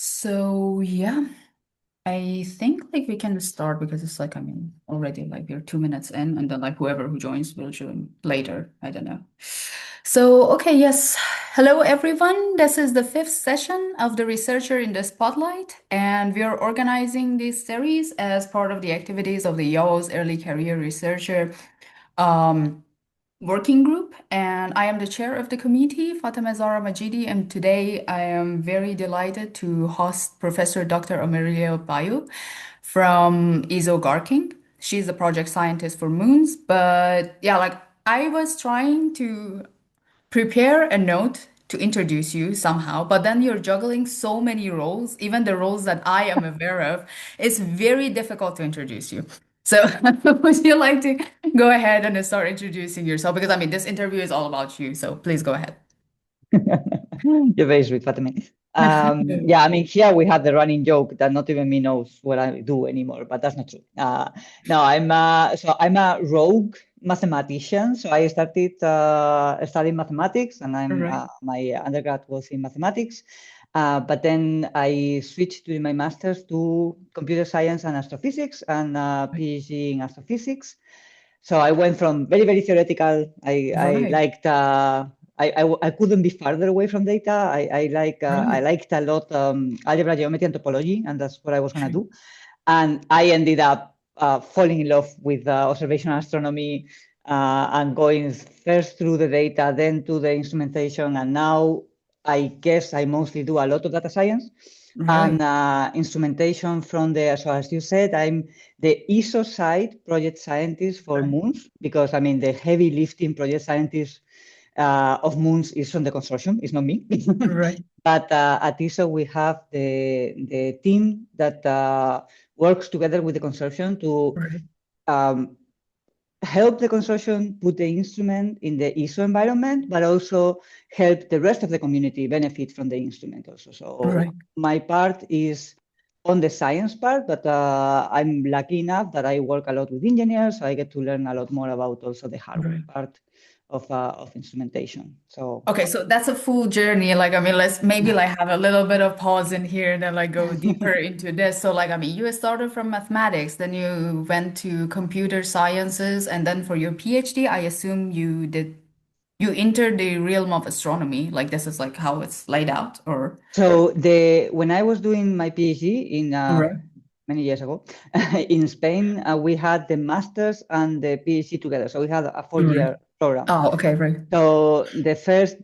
So yeah, I think like we can start because it's like already like we're 2 minutes in, and then like whoever who joins will join later. I don't know. So okay, yes. Hello everyone. This is the fifth session of the Researcher in the Spotlight, and we are organizing this series as part of the activities of the IAU's Early Career Researcher. Um, Working group, and I am the chair of the committee, Fatemeh Zahra Majidi, and today I am very delighted to host Professor Dr. Amelia Bayo from ISO Garking. She's a project scientist for moons, but yeah, like I was trying to prepare a note to introduce you somehow, but then you're juggling so many roles, even the roles that I am aware of. It's very difficult to introduce you. So, would you like to go ahead and start introducing yourself? Because this interview is all about you, so please go ahead. You're very sweet, Fatemeh. Yeah, I mean, here we have the running joke that not even me knows what I do anymore, but that's not true. No, I'm a rogue mathematician. So I started studying mathematics, and Right, my undergrad was in mathematics. But then I switched during my master's to computer science and astrophysics, and PhD in astrophysics. So I went from very, very theoretical. I right, liked. I couldn't be farther away from data. I right. liked a lot algebra, geometry, and topology, and that's what I was gonna True. do. And I ended up falling in love with observational astronomy and going first through the data, then to the instrumentation, and now I guess I mostly do a lot of data science and Right, instrumentation from there. So as you said, I'm the ISO side project scientist for right, moons because I mean the heavy lifting project scientist of moons is from the consortium. It's not me. right, But at ISO we have the team that works together with the consortium to right, um, help the consortium put the instrument in the ISO environment, but also help the rest of the community benefit from the instrument also. So right, my part is on the science part, but I'm lucky enough that I work a lot with engineers, so I get to learn a lot more about also the hardware right. part of instrumentation. So Okay, so that's a full journey. Like, let's maybe like have a little bit of pause in here and then like go deeper into this. So, like, you started from mathematics, then you went to computer sciences, and then for your PhD, I assume you entered the realm of astronomy. Like, this is like how it's laid out, or so the when I was doing my PhD in right, many years ago in Spain, we had the masters and the PhD together. So we had a right. four-year program. Oh, okay, right, So the first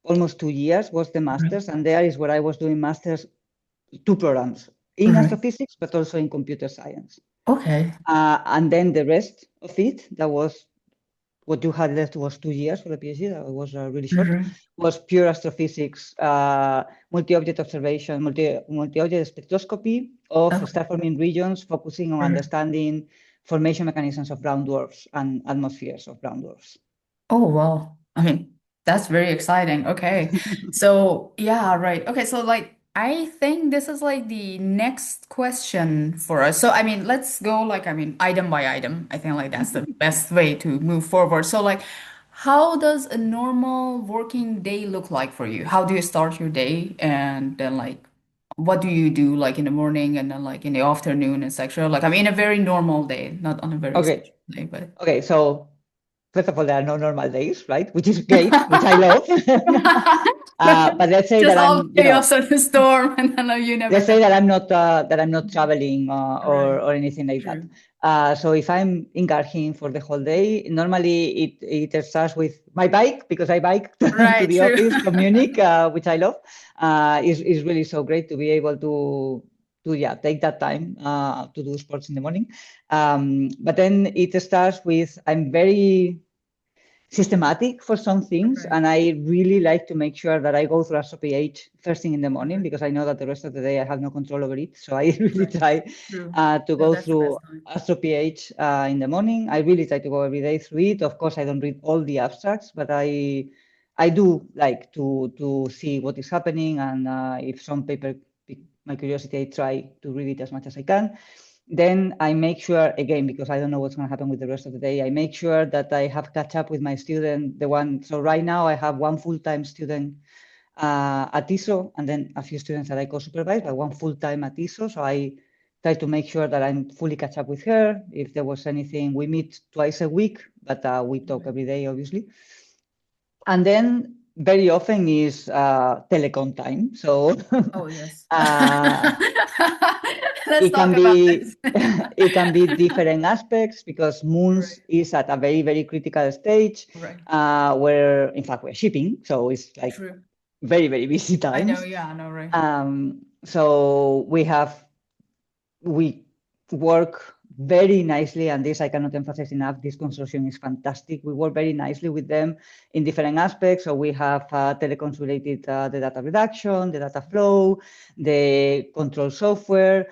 almost 2 years was the right, masters, and there is where I was doing masters two programs in right. astrophysics, but also in computer science. Okay, And then the rest of it, that was what you had left was 2 years for the PhD. That was really short. right. Was pure astrophysics, multi-object observation, multi-object spectroscopy of Okay. star-forming regions, focusing on Right. understanding formation mechanisms of brown dwarfs and atmospheres of brown dwarfs. Oh, well, that's very exciting. Okay. So, yeah, right. Okay, so like I think this is like the next question for us. So, let's go like item by item. I think like that's the best way to move forward. So, like how does a normal working day look like for you? How do you start your day? And then like what do you do like in the morning and then like in the afternoon, etc. Like a very normal day, not on a very Okay, special day, but okay. So first of all, there are no normal days, right? Which is great, which I love. But let's say just that all the I'm, chaos of the storm, and then you never let's know. say that I'm not traveling Right. or anything like that. True. So if I'm in Garching for the whole day, normally it starts with my bike because I bike to Right. the True. office from Munich, which I love. Is really so great to be able to yeah take that time to do sports in the morning. But then it starts with I'm very systematic for some things, Right. and I really like to make sure that I go through AstroPH first thing in the morning Right. because I know that the rest of the day I have no control over it. So I really Right. try True. to Yeah, go that's the through best time. AstroPH in the morning. I really try to go every day through it. Of course, I don't read all the abstracts, but I do like to see what is happening, and if some paper pique my curiosity, I try to read it as much as I can. Then I make sure, again, because I don't know what's going to happen with the rest of the day, I make sure that I have catch up with my student, the one. So right now I have one full-time student at ISO, and then a few students that I co-supervise, but one full-time at ISO. So I try to make sure that I'm fully catch up with her. If there was anything, we meet twice a week, but we talk every day, obviously. And then very often is telecom time. So Oh, yes. uh, Let's it can talk about be this. it can be different aspects because Right, Moons is at a very, very critical stage right. where, in fact, we're shipping. So it's like True. very, very busy I know, times. yeah, I know, right. So we work very nicely, and this I cannot emphasize enough. This consortium is fantastic. We work very nicely with them in different aspects. So we have telecoms related, the data reduction, the data flow, the control software.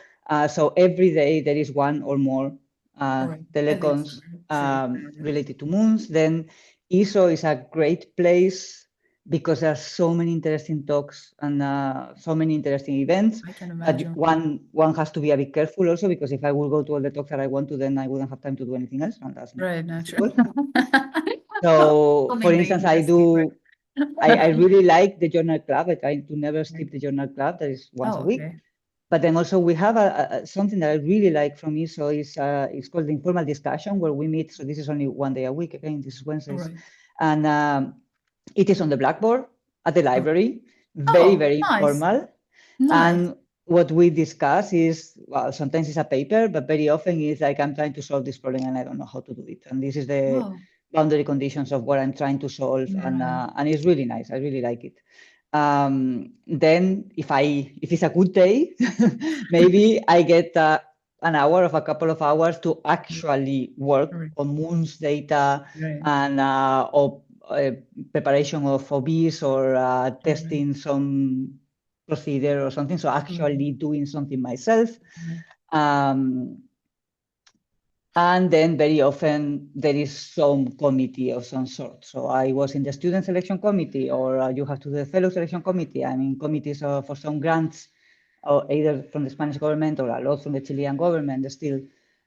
So every day there is one or more Right. At least, telecoms right. True. related to Moons. Then ISO is a great place because there are so many interesting talks and so many interesting events. I can But imagine. one has to be a bit careful also, because if I will go to all the talks that I want to, then I wouldn't have time to do anything else, and that's not Right, not true. possible. So, for Something instance, dangerously, right. I really like the journal club. I try to never Right. skip the journal club. That is once a Oh, week. okay. But then also we have something that I really like from ISO is it's called the informal discussion, where we meet. So this is only one day a week. Again, this is Wednesdays, Right. and it is on the blackboard at the Okay. library. Very, Oh, very nice. informal. Nice. And what we discuss is, well, sometimes it's a paper, but very often it's like I'm trying to solve this problem and I don't know how to do it. And this is the Oh, boundary conditions of what I'm trying to solve, right. and it's really nice. I really like it. Then if it's a good day, maybe I get an hour of a couple of hours to actually work Right. on Moon's data Right. and or preparation of OBs or Right. testing some procedure or something. So Right. actually doing something myself. Right. Um, and then very often there is some committee of some sort. So I was in the student selection committee, or you have to do the fellow selection committee. I'm in committees for some grants, or either from the Spanish government or a lot from the Chilean government still.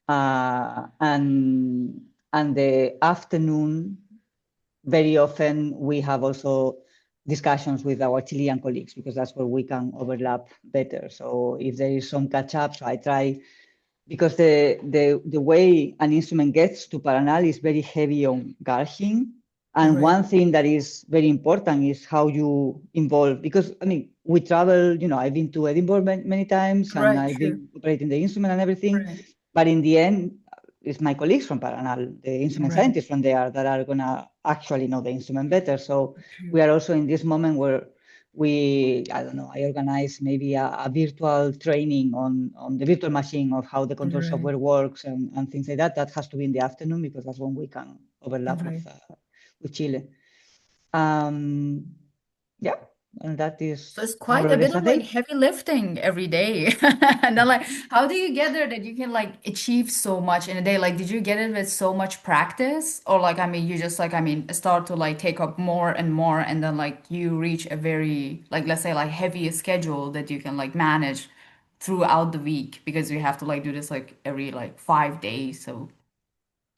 And the afternoon, very often we have also discussions with our Chilean colleagues, because that's where we can overlap better. So if there is some catch up, so I try, because the way an instrument gets to Paranal is very heavy on Garching. And Right. one thing that is very important is how you involve, because I mean, we travel, I've been to Edinburgh many times, and Right. I've True. been operating the instrument and everything. Right. But in the end, it's my colleagues from Paranal, the instrument Right. scientists from there, that are going to actually know the instrument better. So True. we are also in this moment where I don't know, I organize maybe a virtual training on the virtual machine of how the control Right. software works, and things like that. That has to be in the afternoon, because that's when we can overlap Right. with Chile. Um, yeah, and that So it's is more quite or a bit less a of like day. heavy lifting every day. And then like how do you get there that you can like achieve so much in a day? Like did you get it with so much practice? Or like I mean you just like I mean start to like take up more and more and then like you reach a very like let's say like heavy schedule that you can like manage throughout the week because you have to like do this like every like 5 days. So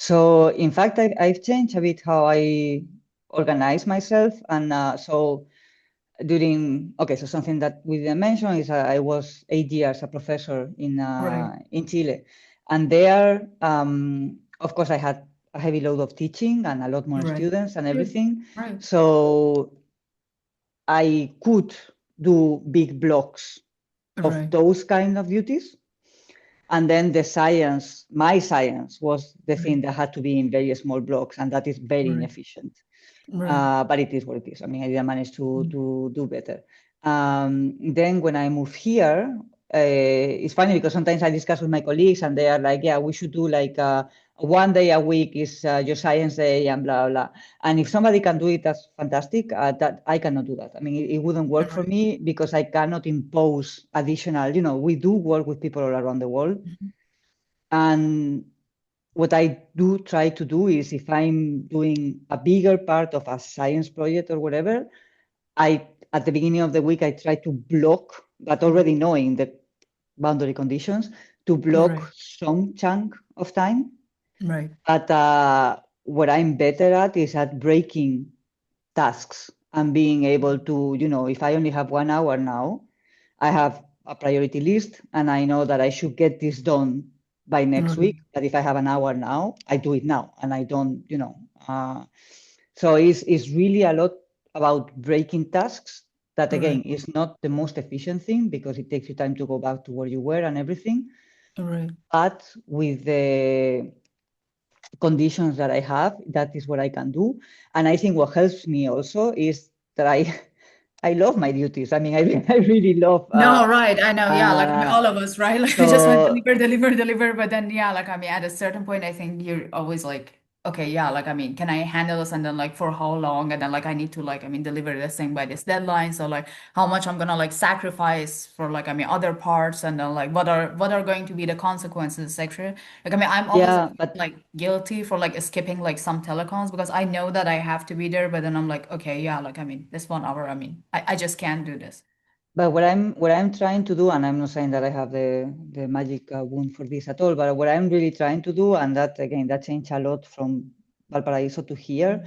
So in fact, I've changed a bit how I organize myself, and so okay, so something that we didn't mention is I was 8 years a professor right, in Chile, and there, of course, I had a heavy load of teaching and a lot more right. students and Sure. everything. Right, So I could do big blocks of right, those kind of duties, and then my science, was the right, thing that had to be in very small blocks, and that is very right, inefficient. right. But it is what it is. I mean, I didn't manage to do better. Then when I moved here, it's funny because sometimes I discuss with my colleagues and they are like, yeah, we should do like one day a week is your science day and blah, blah. And if somebody can do it, that's fantastic. That I cannot do that. I mean, it wouldn't work for Right. me because I cannot impose additional, we do work with people all around the world. Mhm. And what I do try to do is, if I'm doing a bigger part of a science project or whatever, at the beginning of the week, I try to block, but already knowing the boundary conditions, to Right, block some chunk of time. right, But what I'm better at is at breaking tasks and being able to, if I only have 1 hour now, I have a priority list and I know that I should get this done by next Right, week. But if I have an hour now, I do it now and I don't, so it's really a lot about breaking tasks. That right, again is not the most efficient thing because it takes you time to go back to where you were and everything. right. But with the conditions that I have, that is what I can do. And I think what helps me also is that I love my duties. I mean, I really love. No, right. I know. Yeah, like I mean, Uh, all of us, right? Like we just want to so deliver, deliver, deliver. But then, yeah, like I mean, at a certain point, I think you're always like, okay, yeah, like I mean, can I handle this? And then like for how long? And then like I need to like I mean deliver this thing by this deadline. So like how much I'm gonna like sacrifice for like I mean other parts, and then like what are going to be the consequences, etc. Like I mean, I'm always yeah, but like guilty for like skipping like some telecoms because I know that I have to be there. But then I'm like, okay, yeah, like I mean, this 1 hour, I mean, I just can't do this. But what I'm trying to do, and I'm not saying that I have the magic wand for this at all, but what I'm really trying to do, and that again that changed a lot from Valparaiso to here,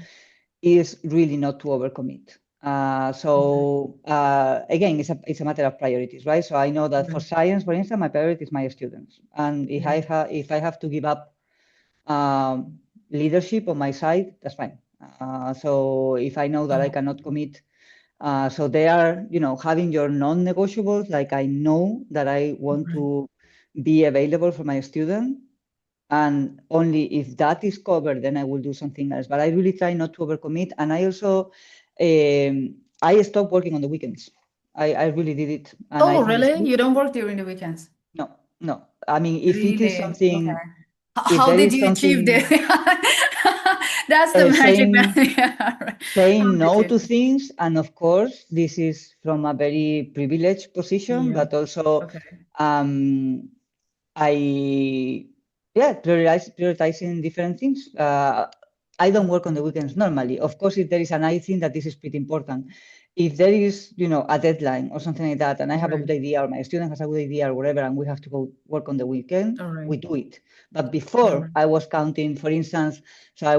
is really not to overcommit. Okay. Again, it's a matter of priorities, right? So I know that for Right. science, for instance, my priority is my students, and Right. if I have to give up leadership on my side, that's fine. So if I know that I Oh, cannot commit, so they are, having your non-negotiables. Like I know that I want right. to be available for my student, and only if that is covered, then I will do something else. But I really try not to overcommit, and I also, I stopped working on the weekends. I really did it, and I Oh, think it's really? good. You don't work during the weekends? No, no. I mean, Really? Okay. if How there did is you achieve this? something That's the magic man. saying Yeah, right. How saying did no you? to things, and of course this is from a very privileged position, Yeah. but also Okay. um, I yeah prioritizing different things. I don't work on the weekends normally. Of course, if there is, and I think that this is pretty important. If there is, a deadline or something like that, and I have a Right. good idea, or my student has a good idea, or whatever, and we have to go work on the weekend, All right. we do it. But All before, right. I was counting, for instance, so I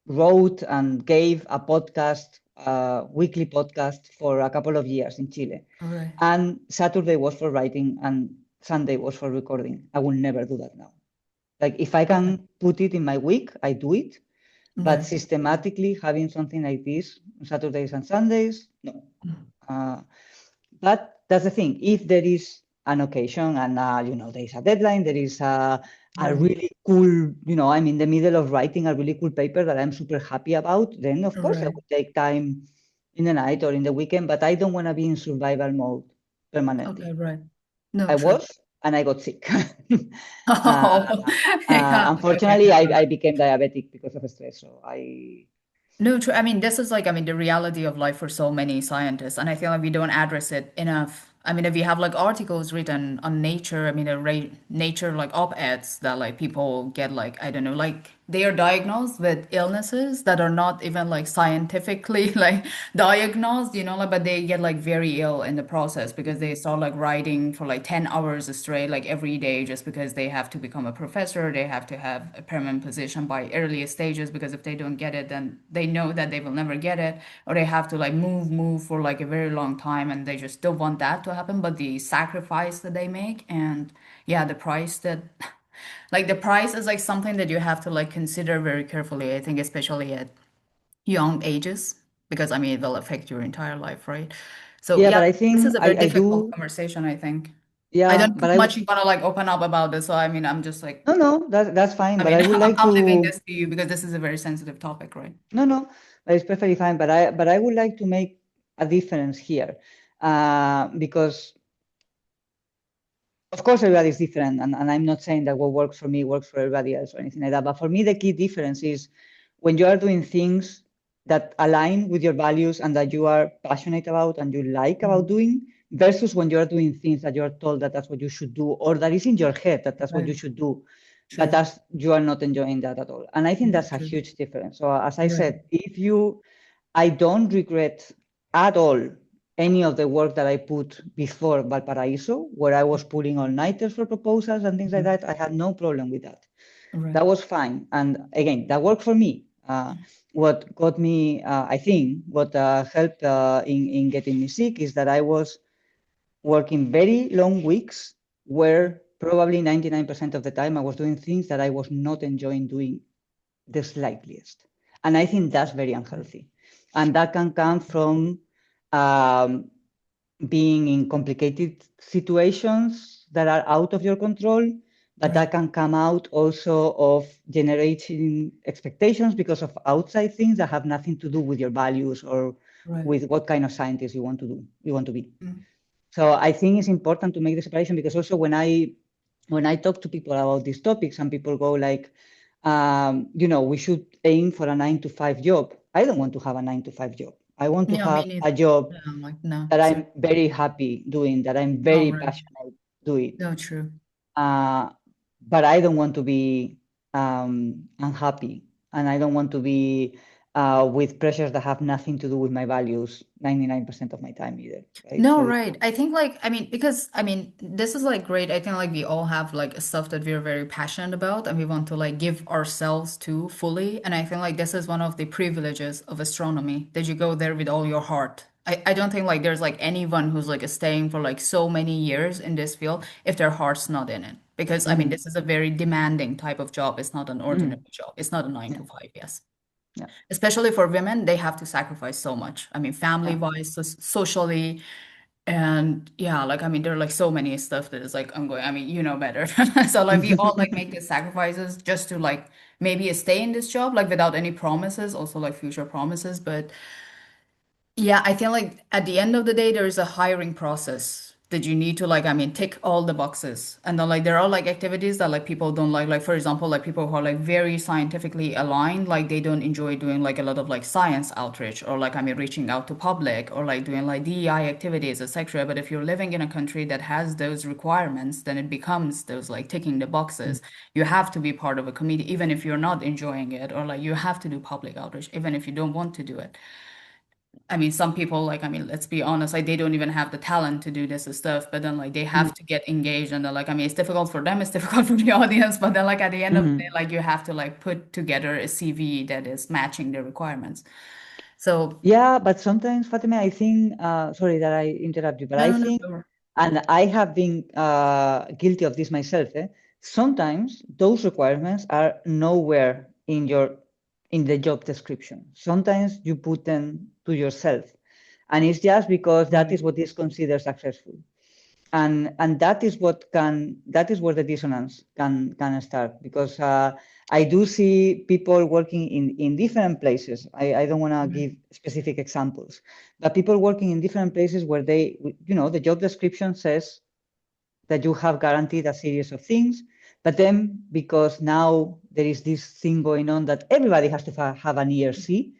wrote and gave a podcast, weekly podcast for a couple of years in Chile. All right. And Saturday was for writing and Sunday was for recording. I will never do that now. Like if I Okay. can put it in my week, I do it. But Right. systematically having something like this on Saturdays and Sundays, no. Uh, but that's the thing. If there is an occasion and there is a deadline, there is a Right. really cool, I'm in the middle of writing a really cool paper that I'm super happy about, then of course I Right. would take time in the night or in the weekend, but I don't want to be in survival mode Okay. permanently. Right. No, I true. was, and I got sick. uh, Oh, yeah. Okay. Unfortunately, I became diabetic because of stress. So No, true. I mean, this is like, I mean, the reality of life for so many scientists. And I feel like we don't address it enough. I mean, if we have like articles written on Nature, I mean, Nature like op-eds that like people get like, I don't know, like they are diagnosed with illnesses that are not even like scientifically like diagnosed, like, but they get like very ill in the process because they start like writing for like 10 hours straight, like every day, just because they have to become a professor, they have to have a permanent position by earliest stages, because if they don't get it, then they know that they will never get it, or they have to like move for like a very long time, and they just don't want that to happen. But the sacrifice that they make, and yeah, the price that like the price is like something that you have to like consider very carefully, I think, especially at young ages, because I mean it will affect your entire life, right? So yeah, yeah, but I this is think a very I difficult do, conversation, I think. I yeah, don't know but how much you want to like open up about this. So I mean, I'm just like, no, no, that's fine. I But mean, I would like I'm leaving to. this to you because this is a very sensitive topic, right? No, no, it's perfectly fine. But I would like to make a difference here, because of course everybody is different, and I'm not saying that what works for me works for everybody else or anything like that. But for me, the key difference is when you are doing things that align with your values and that you are passionate about and you like about Mhm. doing, versus when you are doing things that you are told that that's what you should do, or that is in your head that that's what Right. you should do, but True. that's you are not enjoying that at all. And I think Yeah, that's a true. huge difference. So as I Right. said, I don't regret at all any of the work that I put before Valparaiso, where I was pulling all-nighters for proposals and things like Mhm. that. I had no problem with that. Right. That was fine. And again, that worked for me. What got me, I think, what helped in getting me sick is that I was working very long weeks where probably 99% of the time I was doing things that I was not enjoying doing the slightest. And I think that's very unhealthy. And that can come from um, being in complicated situations that are out of your control, but Right, that can come out also of generating expectations because of outside things that have nothing to do with your values or right. with what kind of scientist you want to do, you want to be. Mm. So I think it's important to make the separation because also when I talk to people about these topics, some people go like, we should aim for a 9 to 5 job. I don't want to have a 9 to 5 job. I want to Yeah, me have neither. a job Yeah, I'm like, no, that sir. I'm very happy doing, that I'm No, very right. passionate doing. No, true. Uh, but I don't want to be unhappy, and I don't want to be with pressures that have nothing to do with my values 99% of my time either, right? No, So, right. I think like because this is like great. I think like we all have like stuff that we're very passionate about and we want to like give ourselves to fully. And I think like this is one of the privileges of astronomy that you go there with all your heart. I don't think like there's like anyone who's like staying for like so many years in this field if their heart's not in it. Because mhm, this is a very demanding type of job. It's not an ordinary mhm, job. It's not a nine yeah, to five, yes. yeah, Especially for women, they have to sacrifice so much. yeah. Family-wise, socially, and yeah, like there are like so many stuff that is like ongoing. You know better. So like we all like make these sacrifices just to like maybe stay in this job, like without any promises, also like future promises. But yeah, I feel like at the end of the day, there is a hiring process that you need to like, tick all the boxes. And then like there are like activities that like people don't like. Like for example, like people who are like very scientifically aligned, like they don't enjoy doing like a lot of like science outreach or like reaching out to public or like doing like DEI activities, etc. But if you're living in a country that has those requirements, then it becomes those like ticking the boxes. You have to be part of a committee, even if you're not enjoying it, or like you have to do public outreach, even if you don't want to do it. Some people like, let's be honest, like they don't even have the talent to do this stuff, but then like they have to get engaged and they're like, it's difficult for them, it's difficult for the audience, but then like at the end of the day, Mhm. like you have to like put together a CV that is matching the requirements. So Yeah, but sometimes, Fatima, I think, sorry that I interrupt you, but no, I no, no, think, go. and I have been guilty of this myself, sometimes those requirements are nowhere in the job description. Sometimes you put them to yourself, and it's just because that Right, is what is considered successful. And that is where the dissonance can start because I do see people working in different places. I don't want to right, give specific examples, but people working in different places where the job description says that you have guaranteed a series of things, but then because now there is this thing going on that everybody has to have an ERC,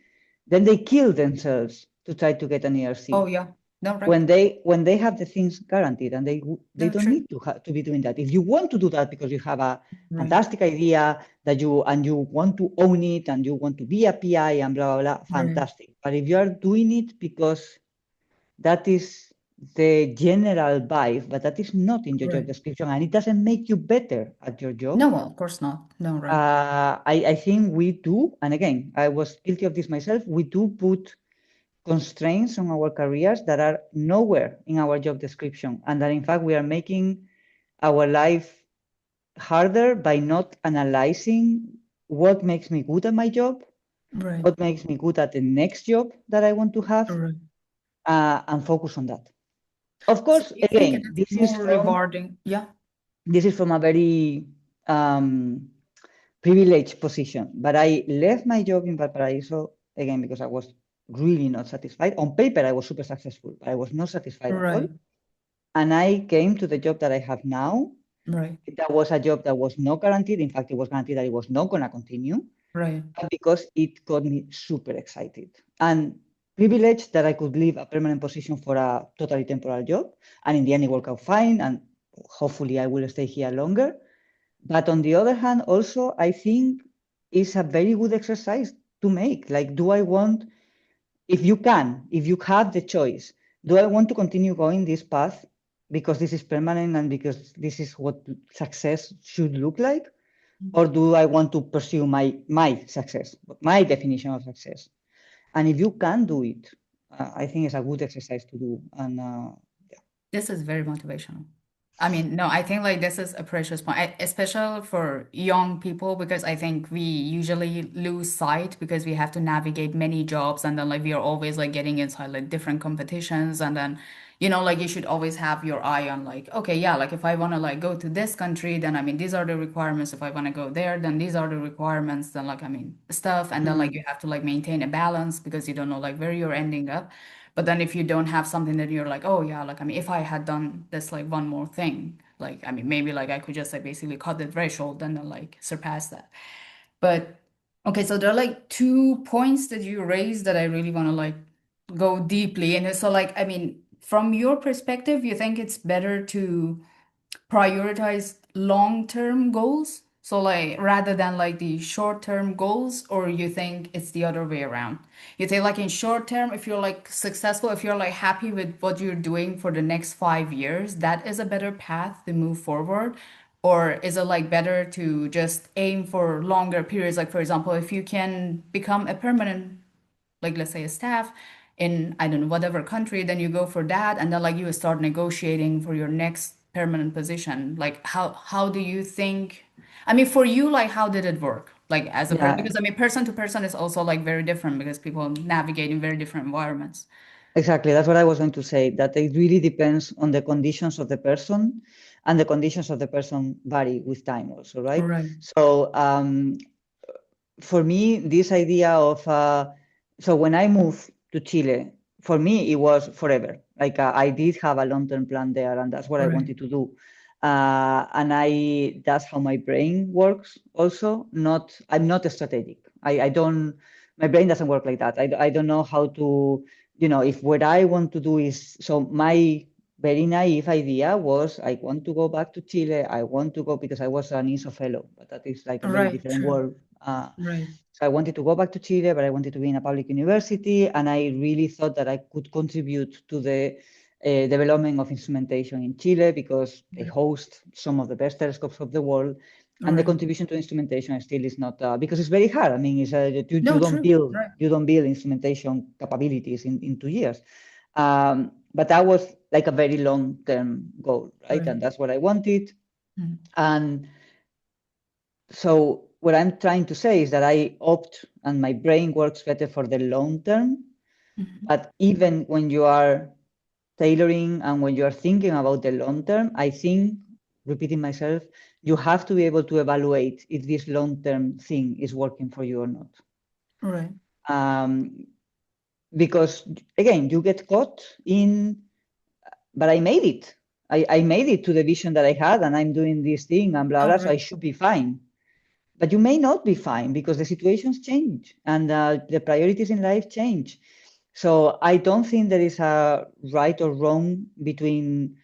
then they kill themselves to try to get an oh ERC yeah, no, right, when they have the things guaranteed and they no, don't true, need to be doing that. If you want to do that because you have a right, fantastic idea that you want to own it and you want to be a PI and blah blah blah, right, fantastic. But if you are doing it because that is the general vibe, but that is not in your job right. description and it doesn't make you better at your job. No, well, of course not, no, right, I think we do, and again, I was guilty of this myself. We do put constraints on our careers that are nowhere in our job description, and that in fact we are making our life harder by not analyzing what makes me good at my job, right, what makes me good at the next job that I want to have, right. and focus on that. Of So course, do you think it again, is more rewarding? Yeah, this is from a very privileged position, but I left my job in Valparaiso again because I was really not satisfied. On paper, I was super successful, but I was not satisfied at all. right, And I came to the job that I have now. right, That was a job that was not guaranteed. In fact, it was guaranteed that it was not going to continue right, because it got me super excited and privileged that I could leave a permanent position for a totally temporal job. And in the end, it worked out fine. And hopefully, I will stay here longer. But on the other hand, also, I think it's a very good exercise to make. Like, do I want, if you have the choice, do I want to continue going this path because this is permanent and because this is what success should look like? or do I want to pursue my success, my definition of success? And if you can do it, I think it's a good exercise to do. And This is very motivational. I mean, no, I think like this is a precious point, especially for young people, because I think we usually lose sight because we have to navigate many jobs and then like we are always like getting inside like different competitions and then like you should always have your eye on like okay, yeah, like if I want to like go to this country, then I mean these are the requirements. If I want to go there, then these are the requirements. Then like I mean stuff and then like mm, you have to like maintain a balance because you don't know like where you're ending up. But then if you don't have something that you're like, oh yeah, like I mean, if I had done this like one more thing, like I mean, maybe like I could just like basically cut the threshold and then like surpass that. But okay, so there are like two points that you raised that I really want to like go deeply in. So like, I mean, from your perspective, you think it's better to prioritize long-term goals? So like rather than like the short-term goals, or you think it's the other way around? You think like in short term, if you're like successful, if you're like happy with what you're doing for the next 5 years, that is a better path to move forward? Or is it like better to just aim for longer periods? Like for example, if you can become a permanent like let's say a staff in I don't know whatever country, then you go for that, and then like you start negotiating for your next permanent position. Like how do you think? I mean, for you, like how did it work? Like as a person, yeah, because I mean, person to person is also like very different because people navigate in very different environments. exactly. That's what I was going to say, that it really depends on the conditions of the person, and the conditions of the person vary with time also, right? Right, So for me, this idea of so when I moved to Chile, for me it was forever. Like I did have a long-term plan there, and that's what I right, wanted to do. And I that's how my brain works. Also, not I'm not strategic. I don't. My brain doesn't work like that. I don't know how to. If what I want to do is so my very naive idea was I want to go back to Chile. I want to go because I was an ISO fellow, but that is like a very right, different true, world. right, So I wanted to go back to Chile, but I wanted to be in a public university, and I really thought that I could contribute to the development of instrumentation in Chile because they right, host some of the best telescopes of the world, and the right. contribution to instrumentation still is not because it's very hard. I mean, you No, don't true, build right, you don't build instrumentation capabilities in 2 years. But that was like a very long term goal, right? right, And that's what I wanted. mm, And so what I'm trying to say is that I opt and my brain works better for the long term. mhm, But even when you are tailoring and when you are thinking about the long term, I think, repeating myself, you have to be able to evaluate if this long term thing is working for you or not. right, Um, because again, you get caught in, but I made it. I made it to the vision that I had, and I'm doing this thing and blah all blah. So I right, should be fine. But you may not be fine because the situations change and the priorities in life change. So I don't think there is a right or wrong between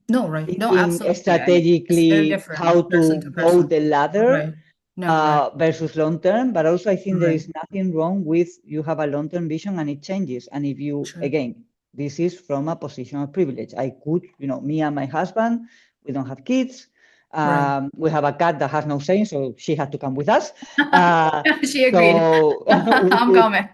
no, right, no, thinking absolutely. I mean, it's very strategically how different person to to go person. the ladder Right. No, right, versus long term. But also, I think there right, is nothing wrong with you have a long term vision and it changes. And if you, true, again, this is from a position of privilege. I could, me and my husband, we don't have kids. right. We have a cat that has no saying, so she had to come with us. Uh, She agreed. so we I'm could, coming.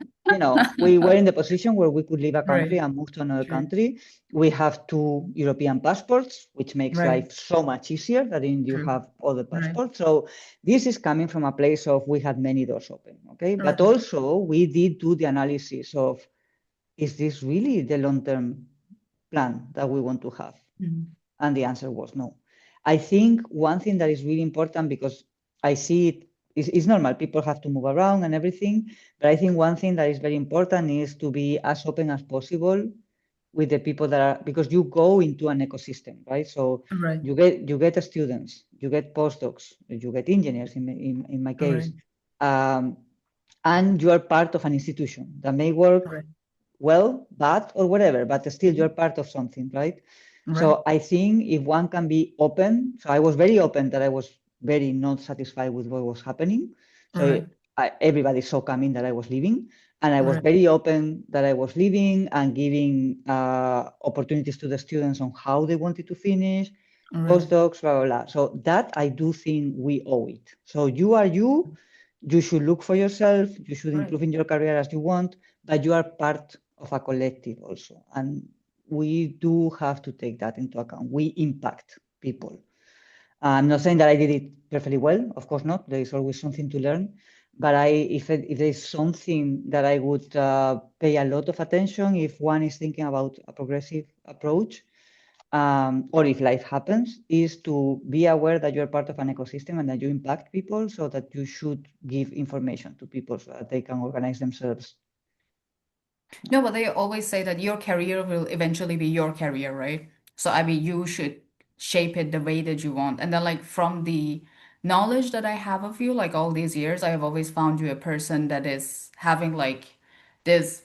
we were in the position where we could leave a country Right, and move to another true, country. We have two European passports, which makes right, life so much easier than if you true, have other right, passports. So this is coming from a place of we had many doors open, okay? But right, also we did do the analysis of is this really the long-term plan that we want to have? mm, And the answer was no. I think one thing that is really important because I see it's normal, people have to move around and everything. But I think one thing that is very important is to be as open as possible with the people that are because you go into an ecosystem, right? So right, you get students, you get postdocs, you get engineers in my case, right, um, and you are part of an institution that may work right, well, bad, or whatever, but still you're mhm, part of something, right? right, So I think if one can be open, so I was very open that I was very not satisfied with what was happening. So right, everybody saw coming that I was leaving, and I was right, very open that I was leaving and giving opportunities to the students on how they wanted to finish. Right. postdocs, blah, blah, blah. So that I do think we owe it. So you are you, you should look for yourself, you should Right. improve in your career as you want, but you are part of a collective also. And we do have to take that into account. We impact people. I'm not saying that I did it perfectly well, of course not. There is always something to learn. But if there is something that I would pay a lot of attention if one is thinking about a progressive approach, or if life happens, is to be aware that you're part of an ecosystem and that you impact people, so that you should give information to people so that they can organize themselves. No, but they always say that your career will eventually be your career, right? So, I mean, you should shape it the way that you want. And then, like, from the knowledge that I have of you, like all these years, I have always found you a person that is having like this,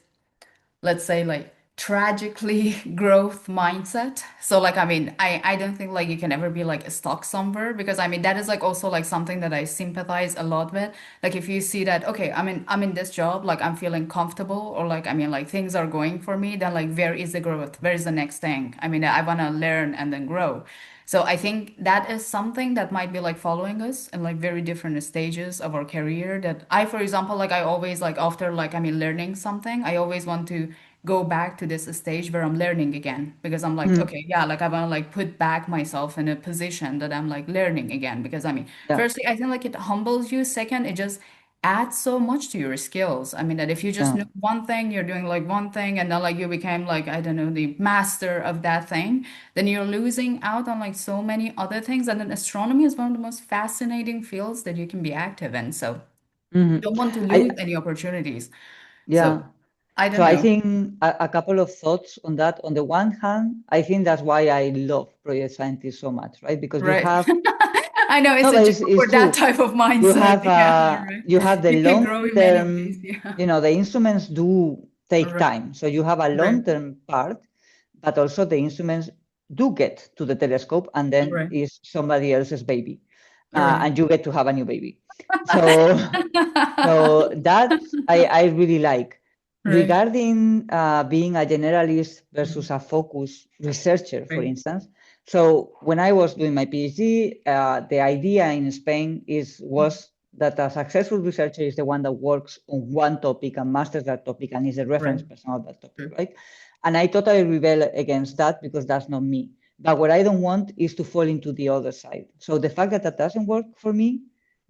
let's say, like tragically growth mindset. So like I don't think like you can ever be like stuck somewhere, because I mean that is like also like something that I sympathize a lot with. Like if you see that, okay, I'm in this job, like I'm feeling comfortable, or like I mean like things are going for me, then like where is the growth, where is the next thing? I mean I want to learn and then grow. So I think that is something that might be like following us in like very different stages of our career. That I, for example, like I always like after like I mean learning something, I always want to go back to this stage where I'm learning again, because I'm like, Mm, okay, yeah, like I want to like put back myself in a position that I'm like learning again. Because I mean, yeah. firstly, I think like it humbles you. Second, it just adds so much to your skills. I mean, that if you just Yeah. know one thing, you're doing like one thing, and then like you became like, I don't know, the master of that thing, then you're losing out on like so many other things. And then astronomy is one of the most fascinating fields that you can be active in. So you Mhm. don't want to lose I any opportunities. yeah. So I So don't I know. think a couple of thoughts on that. On the one hand, I think that's why I love project scientists so much, right? Because you Right. have I know it's no, a but joke it's for that true. type of mindset. Yeah, you're right. You have the You can long grow in many ways. term, Yeah. the instruments do take Right. time. So you have a Right. long term part, but also the instruments do get to the telescope and then Right. is somebody else's baby. Right. And you get to have a new baby. So so that I really like. Right. Regarding being a generalist versus a focus researcher, for Right. instance. So when I was doing my PhD, the idea in Spain was that a successful researcher is the one that works on one topic and masters that topic and is the reference Right. person of that topic, Right. right? And I totally rebel against that because that's not me. But what I don't want is to fall into the other side. So the fact that that doesn't work for me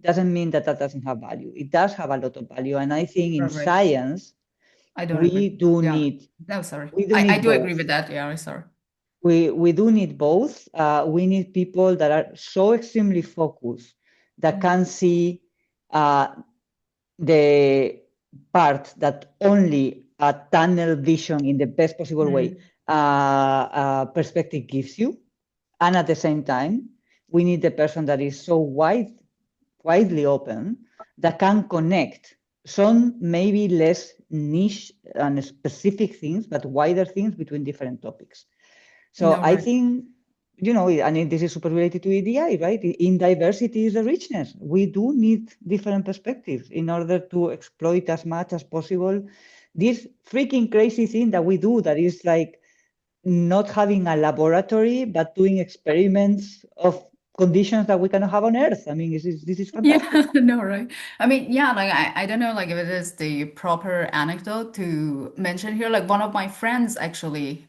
doesn't mean that that doesn't have value. It does have a lot of value. And I think in Right. Right. science, I don't agree. we do Yeah. need No, sorry. we do I need do agree both. with that. Yeah, sorry. We do need both. We need people that are so extremely focused that Mm. can see uh, the part that only a tunnel vision in the best possible way Mm. perspective gives you. And at the same time, we need the person that is so widely open that can connect some maybe less niche and specific things, but wider things between different topics. So No, I right. think, and this is super related to EDI, right? In diversity is the richness. We do need different perspectives in order to exploit as much as possible this freaking crazy thing that we do that is like not having a laboratory, but doing experiments of conditions that we cannot have on Earth. I mean, this is fantastic. Yeah, no, right. I mean, yeah, like I don't know like if it is the proper anecdote to mention here. Like one of my friends actually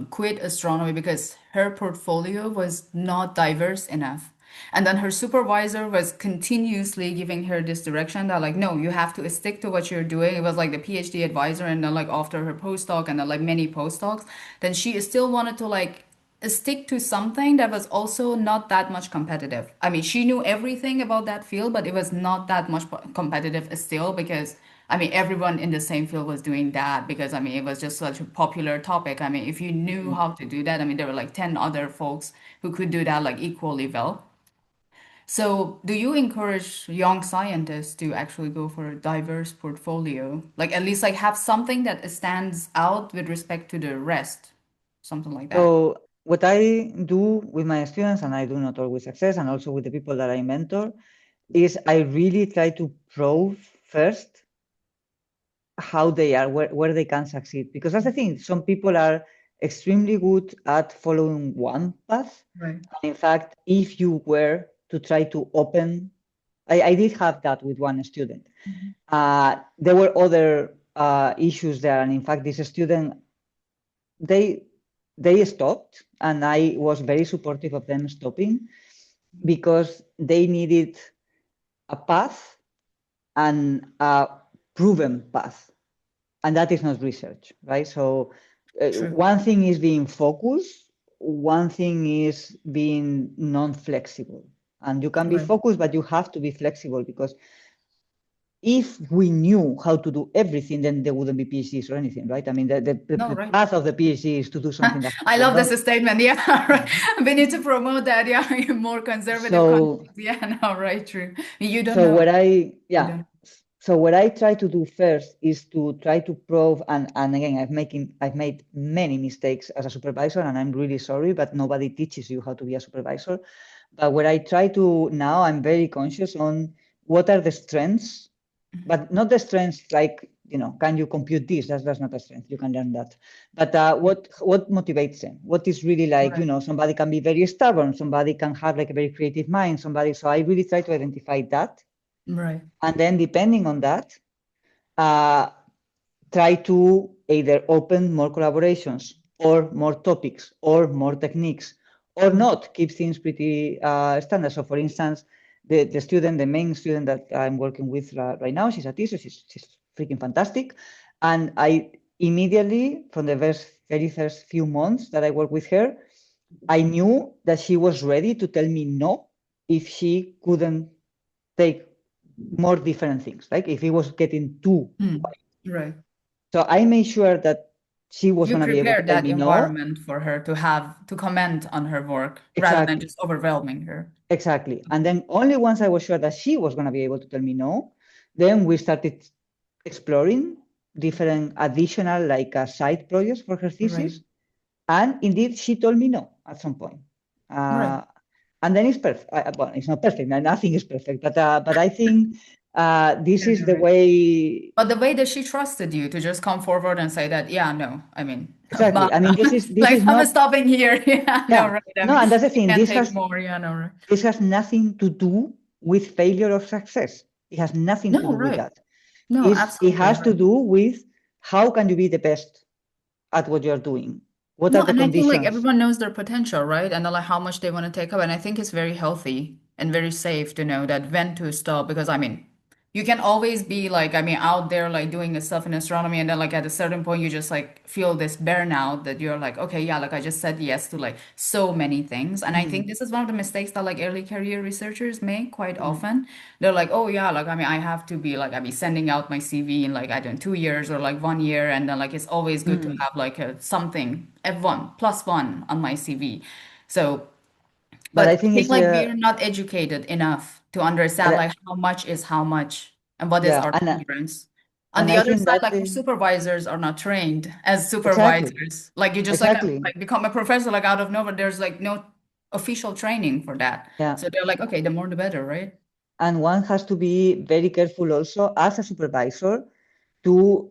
quit astronomy because her portfolio was not diverse enough. And then her supervisor was continuously giving her this direction that like, no, you have to stick to what you're doing. It was like the PhD advisor, and then like after her postdoc and then like many postdocs, then she still wanted to like stick to something that was also not that much competitive. I mean, she knew everything about that field, but it was not that much competitive still, because I mean, everyone in the same field was doing that, because I mean, it was just such a popular topic. I mean, if you knew Mm. how to do that, I mean, there were like 10 other folks who could do that like equally well. So, do you encourage young scientists to actually go for a diverse portfolio? Like at least like have something that stands out with respect to the rest, something like that. So what I do with my students, and I do not always success, and also with the people that I mentor, is I really try to prove first how they are, where they can succeed. Because that's the thing. Some people are extremely good at following one path. Right. In fact, if you were to try to open, I did have that with one student. Mhm. There were other issues there, and in fact, this student they they stopped, and I was very supportive of them stopping because they needed a path and a proven path, and that is not research, right? So True. one thing is being focused, one thing is being non-flexible, and you can be Right. focused, but you have to be flexible because if we knew how to do everything, then there wouldn't be PhDs or anything, right? I mean, No, the right. path of the PhD is to do something that has I been love done. this statement. Yeah, right. We need to promote that. Yeah, more conservative countries. So Yeah, no, right, true. You don't So know. what I You yeah, don't. so what I try to do first is to try to prove, and again I've made many mistakes as a supervisor, and I'm really sorry, but nobody teaches you how to be a supervisor. But what I try to now, I'm very conscious on what are the strengths, Mhm. but not the strengths like, can you compute this? That's not a strength. You can learn that. But what motivates them? What is really like, Right, somebody can be very stubborn, somebody can have like a very creative mind, somebody. So I really try to identify that, right. and then depending on that, uh, try to either open more collaborations or more topics or more techniques or Mhm. not, keep things pretty standard. So for instance, the main student that I'm working with right now, she's a teacher, she's freaking fantastic. And I immediately, from the very first few months that I worked with her, I knew that she was ready to tell me no if she couldn't take more different things, like if it was getting too. Mm. Right. So I made sure that she was You going to be able to prepared tell that me no. environment for her to have to comment on her work rather than Exactly, just overwhelming her. exactly. And then only once I was sure that she was going to be able to tell me no, then we started exploring different additional like side projects for her Right. thesis. And indeed, she told me no at some point. Right. Uh, and then it's perfect. Well, it's not perfect. Nothing is perfect. But I think this Yeah, is no, the right. way. But the way that she trusted you to just come forward and say that, yeah, no, I mean, Exactly. I mean, basta. this Like, is I'm not. stopping here. Yeah, no, Yeah. right. I No, mean, and that's the I thing. can't take more. Yeah, no, right. This has nothing to do with failure or success. It has nothing to No, do with right. that. No, It absolutely. has to Right. do with how can you be the best at what you're doing? What are No, the and I think like conditions? everyone knows their potential, right? And like how much they want to take up. And I think it's very healthy and very safe to know that when to stop. Because I mean, you can always be like, I mean, out there like doing the stuff in astronomy, and then like at a certain point you just like feel this burnout that you're like, okay, yeah, like I just said yes to like so many things. And I think Mm, this is one of the mistakes that like early career researchers make quite mm, often. They're like, oh yeah, like I mean, I have to be like I be sending out my CV in like I don't know 2 years or like 1 year, and then like it's always good to mm. have like a something F1 plus one on my CV. So, But but I I think think it's like we're not educated enough to understand but, like how much is how much and what is yeah, our tolerance. On and the I other think side, that like our supervisors are not trained as exactly, supervisors. Like you just exactly, like become a professor like out of nowhere. There's like no official training for that. yeah. So they're like, okay, the more the better, right? And one has to be very careful also as a supervisor to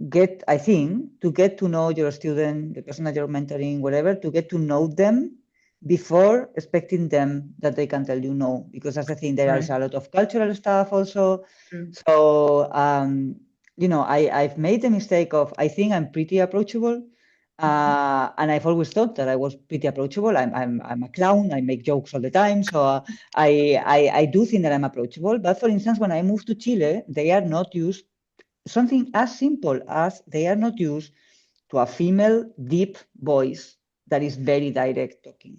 get, I think, to get to know your student, the person that you're mentoring, whatever, to get to know them before expecting them that they can tell you no, because that's the thing. There is Right. a lot of cultural stuff also. True. So, I've made the mistake of, I think I'm pretty approachable. And I've always thought that I was pretty approachable. I'm a clown. I make jokes all the time. So I do think that I'm approachable. But for instance, when I moved to Chile, they are not used something as simple as they are not used to a female deep voice that is very direct talking.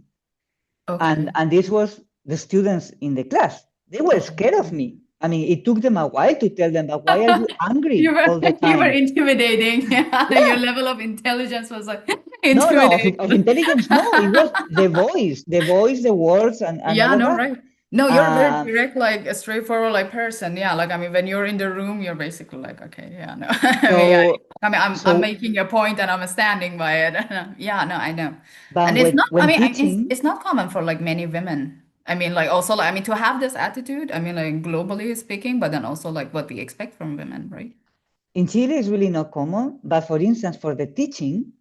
And Okay. and this was the students in the class. They were Okay. scared of me. I mean, it took them a while to tell them, but why are you You angry were all the you were time? intimidating. Yeah, your Yeah. level of intelligence was like No, no, intimidating. of intelligence. No, it was the voice, the words, and all Yeah, of no, that. right. No, you're a very Uh, direct, like a straightforward like person. Yeah, like I mean, when you're in the room, you're basically like, okay, yeah, no. I mean, yeah. so, I mean, I'm so, making a point and I'm standing by it. Yeah, no, I know. but And it's not. I when mean, teaching, it's not common for like many women. I mean, like also like I mean to have this attitude. I mean, like globally speaking, but then also like what we expect from women, right? in Chile is really not common, but for instance, for the teaching,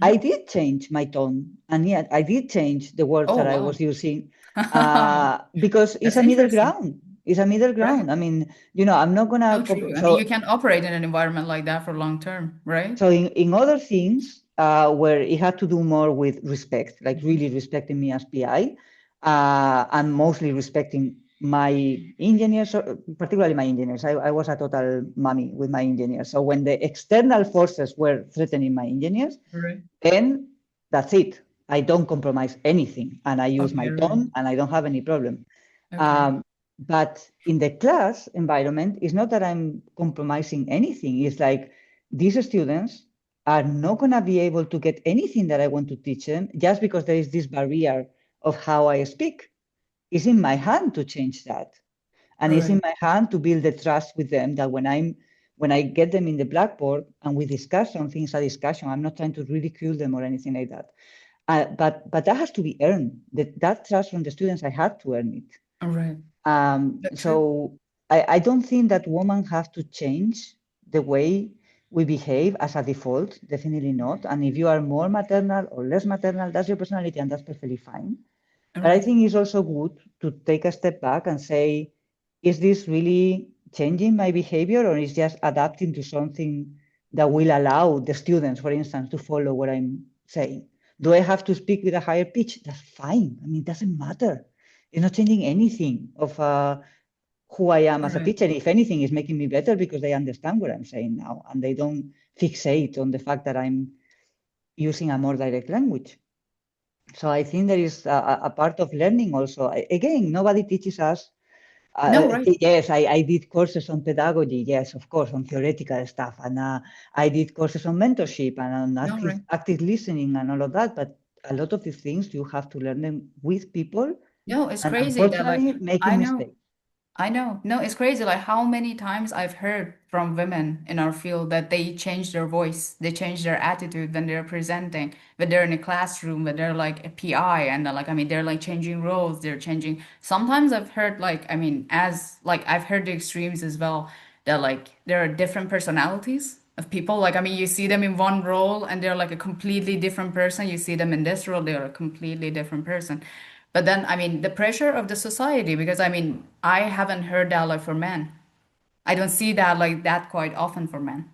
I Mhm. did change my tone, and yet I did change the words Oh, that I was wow. using because it's That's a middle interesting. ground. It's a middle Right. ground. I mean, I'm not No, gonna true. I mean, you so can't operate in an environment like that for long term, right? so in other things where it had to do more with respect, like Mhm. really respecting me as PI, and mostly respecting my engineers, particularly my engineers. I was a total mummy with my engineers. So when the external forces were threatening my engineers, Right. then that's it. I don't compromise anything, and I use Okay, my right. tone, and I don't have any problem. Okay. But in the class environment, it's not that I'm compromising anything. It's like these students are not going to be able to get anything that I want to teach them just because there is this barrier of how I speak. It's in my hand to change that. And it's in Right. my hand to build the trust with them that when I get them in the blackboard and we discuss something, it's a discussion. I'm not trying to ridicule them or anything like that. But that has to be earned. That trust from the students, I had to earn it. All right. That's true. So I don't think that women have to change the way we behave as a default. Definitely not. And if you are more maternal or less maternal, that's your personality, and that's perfectly fine. All But I right. think it's also good to take a step back and say, is this really changing my behavior, or is just adapting to something that will allow the students, for instance, to follow what I'm saying? Do I have to speak with a higher pitch? That's fine. I mean, it doesn't matter. It's not changing anything of who I am All as a right. teacher. If anything, it's making me better because they understand what I'm saying now and they don't fixate on the fact that I'm using a more direct language. So I think there is a part of learning also. Again, nobody teaches us. No, right. Yes, I did courses on pedagogy. Yes, of course, on theoretical stuff, and I did courses on mentorship and on No, right. active listening and all of that. But a lot of these things you have to learn them with people, No, it's and crazy that like unfortunately, making I know. mistakes. I know. No, it's crazy. Like how many times I've heard from women in our field that they change their voice, they change their attitude when they're presenting, when they're in a classroom, when they're like a PI, and they're like, I mean, they're like changing roles, they're changing. Sometimes I've heard like, I mean, as like I've heard the extremes as well, that like there are different personalities of people. Like, I mean, you see them in one role and they're like a completely different person. You see them in this role, they're a completely different person. But then, I mean, the pressure of the society, because I mean, I haven't heard that like for men. I don't see that like that quite often for men.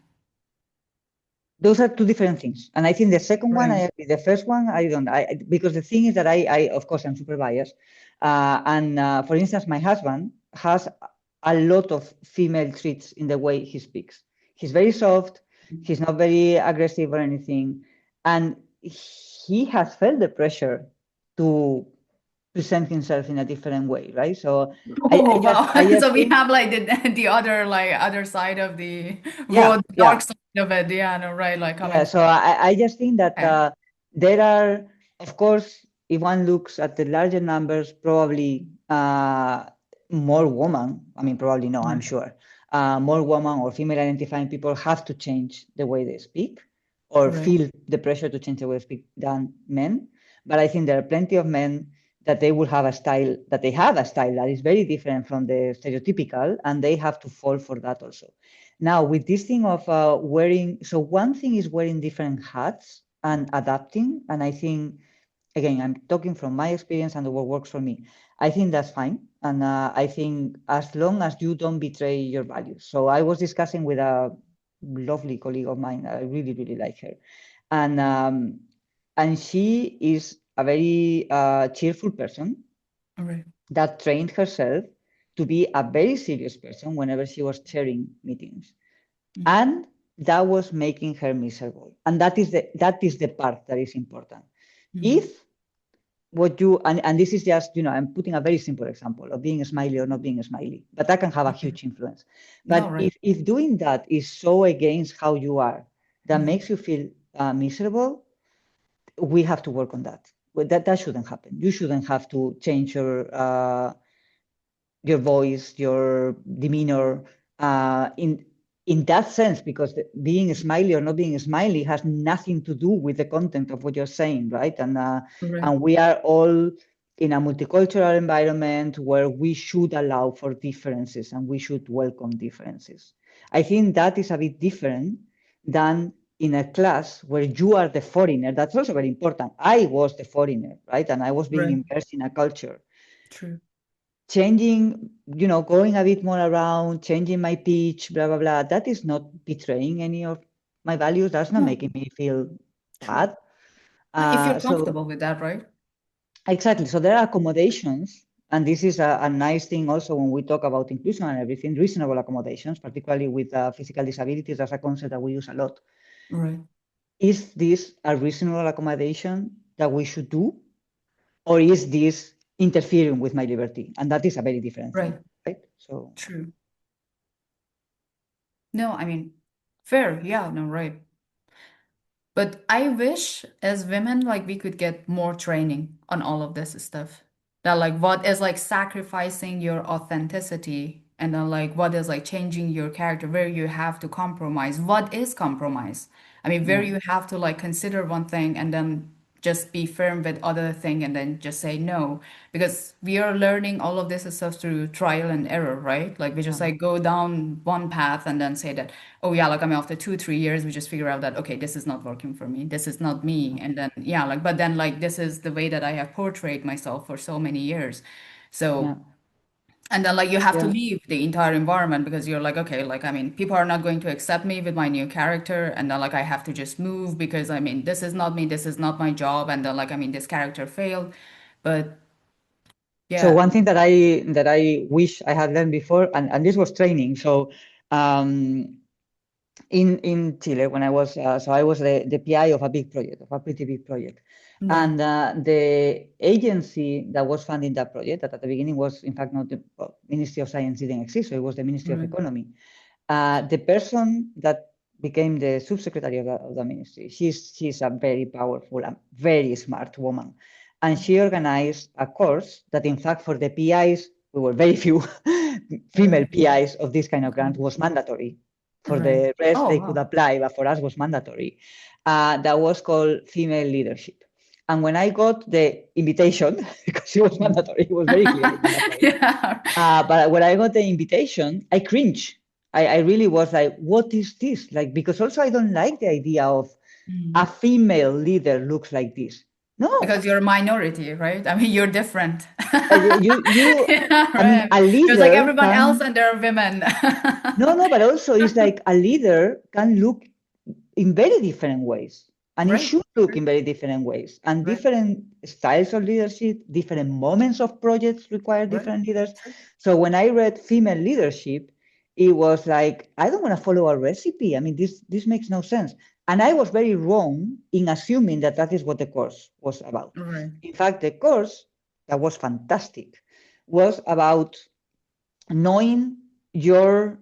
Those are two different things. And I think the second one, I Right. agree. The first one, I don't. Because the thing is that I of course, I'm super biased. And for instance, my husband has a lot of female traits in the way he speaks. He's very soft. He's not very aggressive or anything, and he has felt the pressure to present himself in a different way, right? So Oh, wow. I just So we think, have like the other like other side of the yeah, road, dark yeah. side of it. Yeah, no, right. Like Yeah, coming. so I just think that Okay. there are, of course, if one looks at the larger numbers, probably more women. I mean, probably no, I'm Right. sure. More women or female identifying people have to change the way they speak or Right. feel the pressure to change the way they speak than men. But I think there are plenty of men that they will have a style, that they have a style that is very different from the stereotypical, and they have to fall for that also. Now, with this thing of wearing, so one thing is wearing different hats and adapting. And I think, again, I'm talking from my experience and what works for me. I think that's fine. And I think as long as you don't betray your values. So I was discussing with a lovely colleague of mine. I really, really like her. And, um, and she is a very cheerful person All right. that trained herself to be a very serious person whenever she was chairing meetings, Mhm. and that was making her miserable. And that is the part that is important. Mhm. If what you and this is just, I'm putting a very simple example of being smiley or not being smiley, but that can have a Okay. huge influence. No, But right. if doing that is so against how you are that Mhm. makes you feel miserable, we have to work on that. Well, that shouldn't happen. You shouldn't have to change your voice, your demeanor, in that sense, because being smiley or not being smiley has nothing to do with the content of what you're saying, right? Right. And we are all in a multicultural environment where we should allow for differences and we should welcome differences. I think that is a bit different than in a class where you are the foreigner. That's also very important. I was the foreigner, right? And I was being Right. immersed in a culture. True. Changing, going a bit more around, changing my pitch, blah, blah, blah. That is not betraying any of my values. That's not No, making me feel true. bad. If you're So comfortable with that, right? exactly. So there are accommodations, and this is a nice thing also when we talk about inclusion and everything, reasonable accommodations, particularly with physical disabilities. That's a concept that we use a lot. Right. Is this a reasonable accommodation that we should do, or is this interfering with my liberty? And that is a very different thing, Right. right? So True. No, I mean, fair. Yeah, no, right. But I wish as women, like we could get more training on all of this stuff. That like what is like sacrificing your authenticity and then like what is like changing your character, where you have to compromise. What is compromise? I mean, where yeah, you have to like consider one thing and then just be firm with other thing and then just say no. Because we are learning all of this stuff through trial and error, right? Like we just yeah, like go down one path and then say that, oh yeah, like I mean after 2, 3 years we just figure out that okay, this is not working for me, this is not me, and then yeah, like but then like this is the way that I have portrayed myself for so many years. yeah, So and then like you have to yeah. leave the entire environment because you're like okay, like I mean people are not going to accept me with my new character, and then like I have to just move because I mean this is not me, this is not my job, and then like I mean this character failed. But So yeah. one thing that I wish I had learned before, and this was training. So um, in Chile when I was so I was the PI of a big project, of a pretty big project, Right. and the agency that was funding that project, that at the beginning was in fact not the Ministry of Science didn't exist, so it was the Ministry of Right. Economy. The person that became the subsecretary of the ministry, she's a very powerful and very smart woman. And she organized a course that, in fact, for the PIs, we were very few female Right. PIs of this kind of grant, Okay. was mandatory. For Right. the rest, Oh they could wow. apply, but for us was mandatory. That was called female leadership. And when I got the invitation, because it was Right. mandatory, it was very clearly mandatory. Yeah. But when I got the invitation, I cringed. I really was like, what is this? Like, because also I don't like the idea of a Mm. female leader looks like this. No, Because you're a minority, right? I mean, you're different. you, Yeah, I mean, right. a There's like leader everyone else can, and there are women. no, no, but also it's like a leader can look in very different ways. And it Right. should look Right. in very different ways. And Right. different styles of leadership, different moments of projects require Right. different leaders. True. So when I read female leadership, it was like, I don't want to follow a recipe. I mean, this makes no sense. And I was very wrong in assuming that that is what the course was about. Right. In fact, the course that was fantastic was about knowing your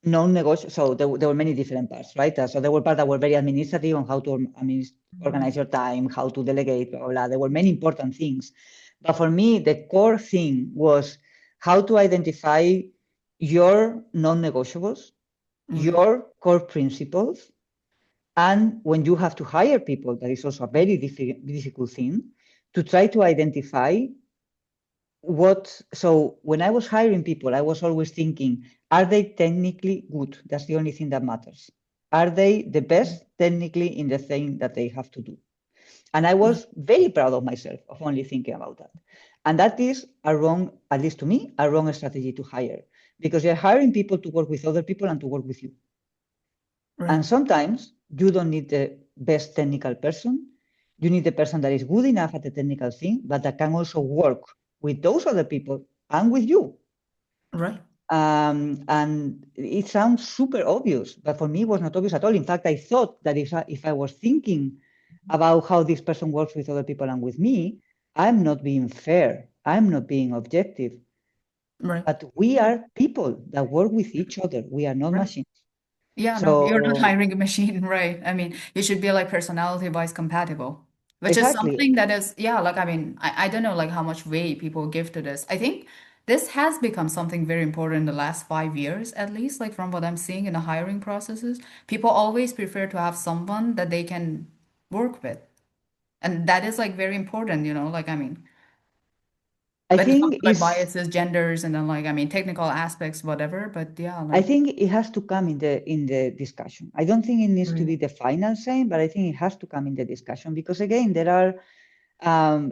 non-negotiable. So there were many different parts, right? So there were parts that were very administrative on how to Right. organize your time, how to delegate, blah, blah, blah. There were many important things. But for me, the core thing was how to identify your non-negotiables, Right. your core principles, and when you have to hire people, that is also a very difficult thing, to try to identify so when I was hiring people, I was always thinking, are they technically good? That's the only thing that matters. Are they the best technically in the thing that they have to do? And I Right. was very proud of myself of only thinking about that. And that is a wrong, at least to me, a wrong strategy to hire because you're hiring people to work with other people and to work with you. Right. And sometimes you don't need the best technical person. You need the person that is good enough at the technical thing, but that can also work with those other people and with you. Right. And it sounds super obvious, but for me, it was not obvious at all. In fact, I thought that if I was thinking about how this person works with other people and with me, I'm not being fair. I'm not being objective. Right. But we Yeah. are people that work with each other. We are not Right. machines. Yeah, no, you're not So hiring a machine, right? I mean, you should be like personality-wise compatible, which is exactly. something that is, yeah, like I mean, I don't know like how much weight people give to this. I think this has become something very important in the last 5 years, at least, like from what I'm seeing in the hiring processes. People always prefer to have someone that they can work with. And that is like very important, like I mean. I When it comes think to like is biases, genders, and then like, I mean, technical aspects, whatever. But yeah, I like, think it has to come in the discussion. I don't think it needs to right, be the final saying, but I think it has to come in the discussion because again, there are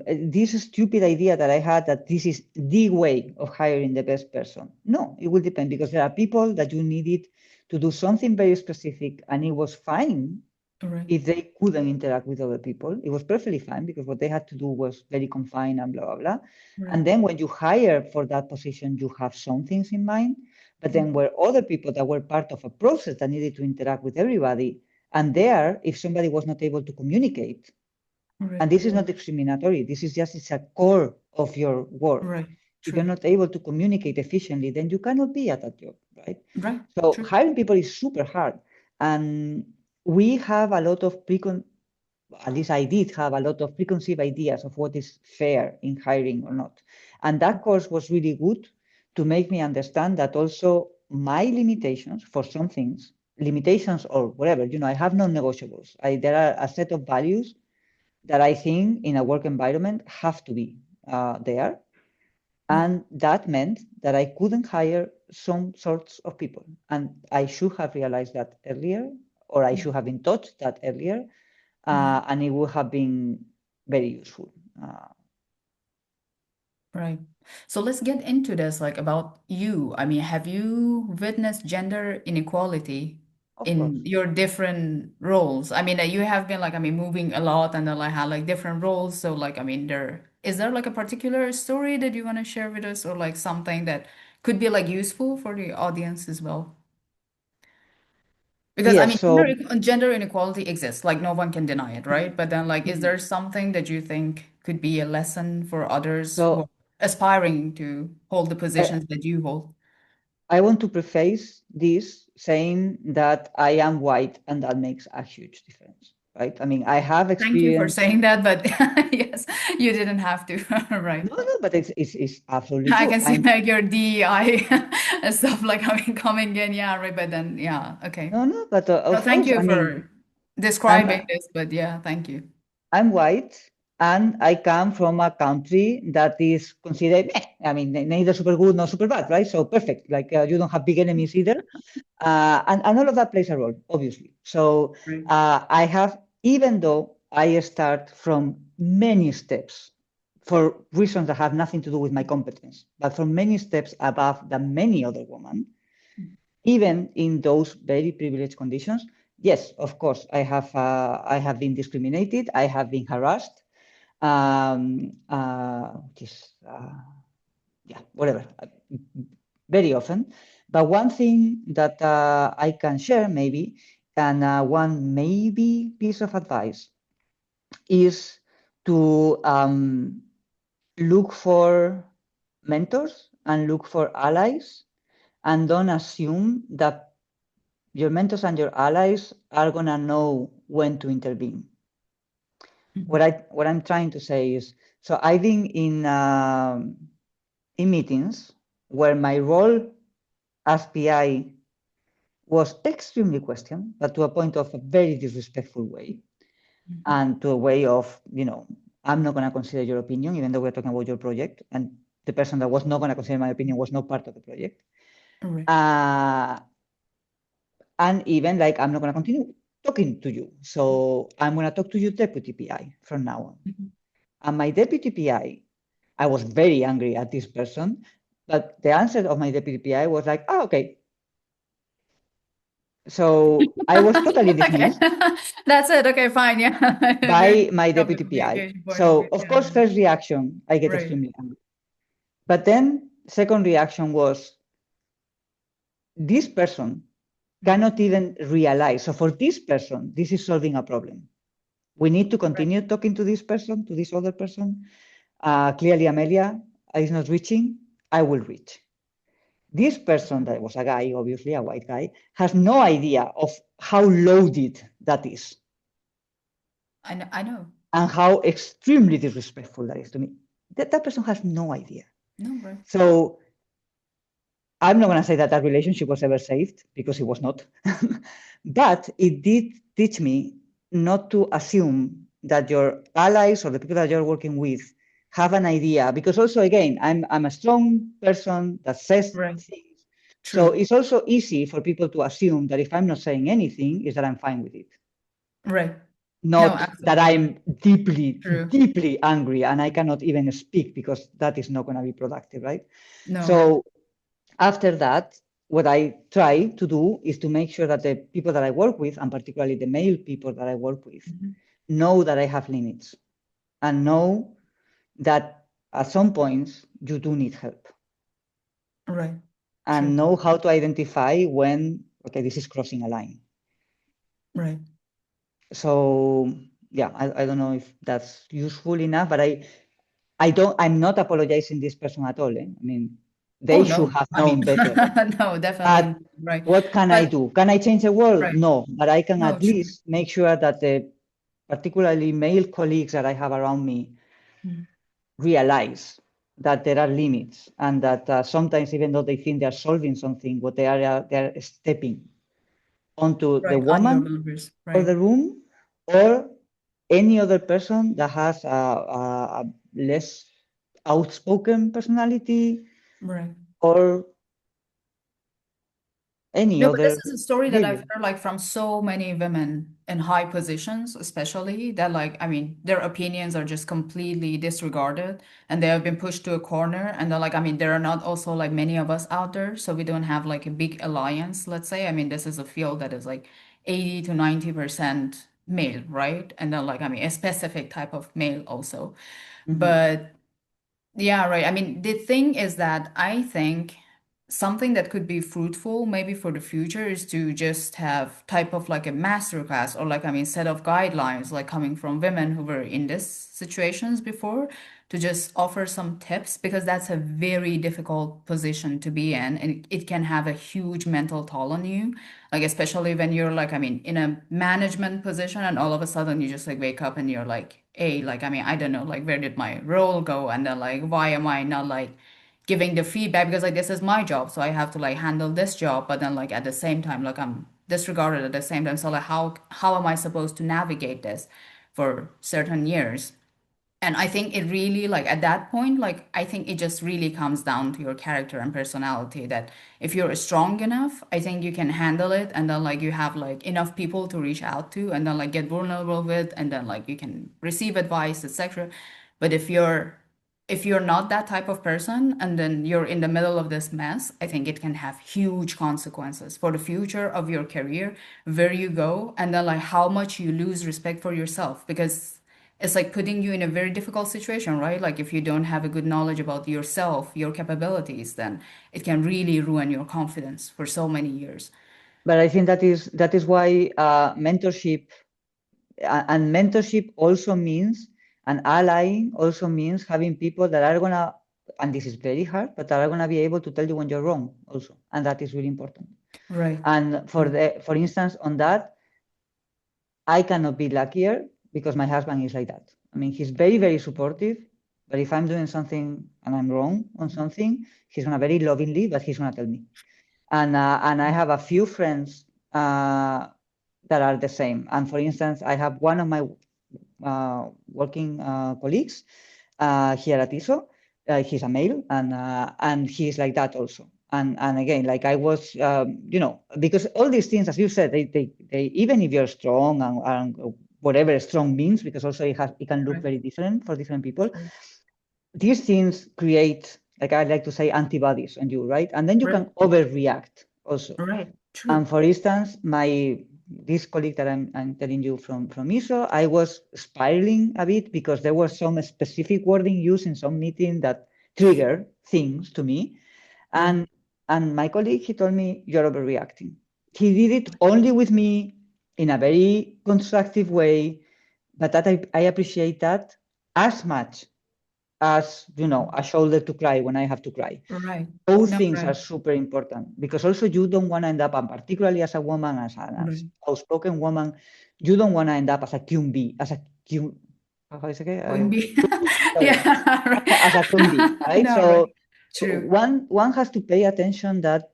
this stupid idea that I had that this is the way of hiring the best person. No, it will depend because there are people that you needed to do something very specific and it was fine right, if they couldn't interact with other people. It was perfectly fine because what they had to do was very confined and blah, blah, blah. right, And then when you hire for that position, you have some things in mind. But then mm, were other people that were part of a process that needed to interact with everybody. And there, if somebody was not able to communicate, right, and this is not discriminatory, this is just it's a core of your work. right, If you're true, not able to communicate efficiently, then you cannot be at that job, right? right, So true, hiring people is super hard. And we have a lot of at least I did have a lot of preconceived ideas of what is fair in hiring or not. And that course was really good to make me understand that also my limitations for some things, limitations or whatever, I have non-negotiables. There are a set of values that I think in a work environment have to be there. mm, And that meant that I couldn't hire some sorts of people. And I should have realized that earlier, or I yeah, should have been taught that earlier, right. and it would have been very useful. Right. So let's get into this, like about you. I mean, have you witnessed gender inequality Of in course. your different roles? I mean, you have been like, I mean, moving a lot and then like had like different roles. So like, I mean, is there like a particular story that you want to share with us or like something that could be like useful for the audience as well? Because I Yes. mean, So, gender inequality exists, like no one can deny it, right? But then, like, is mhm. there something that you think could be a lesson for others who are so aspiring to hold the I, positions that you hold? I want to preface this saying that I am white, and that makes a huge difference, right? I mean, I have Thank you for experience. saying that, but yes, you didn't have to, right? No, no, but it's absolutely I true. can see like your DEI and stuff like I mean coming in, yeah, right. But then, yeah, okay. No, no, but No, of thank course, you I mean, for I'm describing this, but yeah, thank you. I'm white and I come from a country that is considered, I mean, neither super good nor super bad, right? So perfect. Like you don't have big enemies either. And all of that plays a role, obviously. So Right. I have, even though I start from many steps for reasons that have nothing to do with my competence, but from many steps above than many other women, even in those very privileged conditions, yes, of course, I have been discriminated, I have been harassed, just yeah, whatever, very often. But one thing that I can share maybe, and one maybe piece of advice is to look for mentors and look for allies, and don't assume that your mentors and your allies are gonna know when to intervene. Mhm. What I'm trying to say is, so I've been in meetings where my role as PI was extremely questioned, but to a point of a very disrespectful way, Mhm. and to a way of, I'm not going to consider your opinion, even though we're talking about your project, and the person that was not going to consider my opinion was not part of the project. Right. Uh, and even like, I'm not going to continue talking to you. So I'm going to talk to your deputy PI from now on. Mhm. And my deputy I was very angry at this person, but the answer of my deputy PI was like, oh, okay. So I was totally Okay. dismissed That's it. Okay, fine. Yeah. Very by my from the deputy PI. communication point of So view. of Yeah. course, first reaction, I get Right. extremely angry. But then second reaction was, this person Mhm. cannot even realize. So for this person, this is solving a problem. We need to Right. continue talking to this person, to this other person. Clearly, Amelia is not reaching. I will reach. This person, that was a guy, obviously a white guy, has no idea of how loaded that is I know. I know. and how extremely disrespectful that is to me. That person has no idea. No, right. So I'm not going to say that that relationship was ever saved because it was not. But it did teach me not to assume that your allies or the people that you're working with have an idea, because also again, I'm a strong person that says Right. things. So True. it's also easy for people to assume that if I'm not saying anything, is that I'm fine with it. Right. No, Not that absolutely. I'm deeply, True. deeply angry and I cannot even speak because that is not going to be productive, right? No, right. So after that, what I try to do is to make sure that the people that I work with, and particularly the male people that I work with, Mhm. know that I have limits and know that at some points you do need help Right. and True. know how to identify when, okay, this is crossing a line. Right. So yeah, I don't know if that's useful enough, but I'm not apologizing this person at all. I mean, Oh they should no. have I mean, known better. no, definitely But not. Right. what can I But do? Can I change the world? right. No, but I can No, at true. least make sure that the particularly male colleagues that I have around me Mm. realize that there are limits and that sometimes even though they think they're solving something, what they're stepping onto the Right. On your woman boundaries. or Right. the room or any other person that has a less outspoken personality Right. or any No, but this other is a story that I've behavior. heard like from so many women in high positions, especially that like, I mean, their opinions are just completely disregarded and they have been pushed to a corner. And they're like, I mean, there are not also like many of us out there, so we don't have like a big alliance, let's say. I mean, this is a field that is like 80 to 90% male, right? And then like, I mean, a specific type of male also. Mhm. But yeah, right. I mean, the thing is that I think something that could be fruitful maybe for the future is to just have type of like a master class or like, I mean, set of guidelines like coming from women who were in this situations before to just offer some tips because that's a very difficult position to be in and it can have a huge mental toll on you. Like especially when you're like, I mean, in a management position and all of a sudden you just like wake up and you're like, hey, like, I mean, I don't know, like where did my role go? And then like, why am I not like giving the feedback? Because like this is my job, so I have to like handle this job, but then like at the same time, like I'm disregarded at the same time. So like how am I supposed to navigate this for certain years? And I think it really, like at that point, like I think it just really comes down to your character and personality that if you're strong enough, I think you can handle it. And then like you have like enough people to reach out to and then like get vulnerable with, and then like you can receive advice, etc. But if you're not that type of person and then you're in the middle of this mess, I think it can have huge consequences for the future of your career, where you go, and then like how much you lose respect for yourself because it's like putting you in a very difficult situation, right? Like if you don't have a good knowledge about yourself, your capabilities, then it can really ruin your confidence for so many years. But I think that is why mentorship and mentorship also means and allying also means having people that are gonna, and this is very hard, but that are gonna be able to tell you when you're wrong also, and that is really important. Right. And True. for instance, on that, I cannot be luckier because my husband is like that. I mean, he's very, very supportive, but if I'm doing something and I'm wrong on something, he's gonna very lovingly, but he's gonna tell me. And I have a few friends that are the same. And for instance, I have one of my working colleagues here at ISO. He's a male, and he's like that also. And again, like I was, because all these things, as you said, they even if you're strong and whatever strong means, because also it can look Right. very different for different people. True. These things create, like I like to say, antibodies on you, right? And then you Right. can overreact also. Right. And True. for instance, this colleague that I'm telling you from ISO, I was spiraling a bit because there was some specific wording used in some meeting that triggered things to me. Right. And my colleague, he told me, you're overreacting. He did it only with me in a very constructive way, but that I appreciate that as much as, a shoulder to cry when I have to cry. Right. Both No, things right. are super important because also you don't want to end up, and particularly as a woman, as Right. outspoken woman, you don't want to end up as a queen bee, as a queen, how is it? Queen bee. Sorry, Yeah. Right. as a queen bee, right? No, right. So True. one has to pay attention that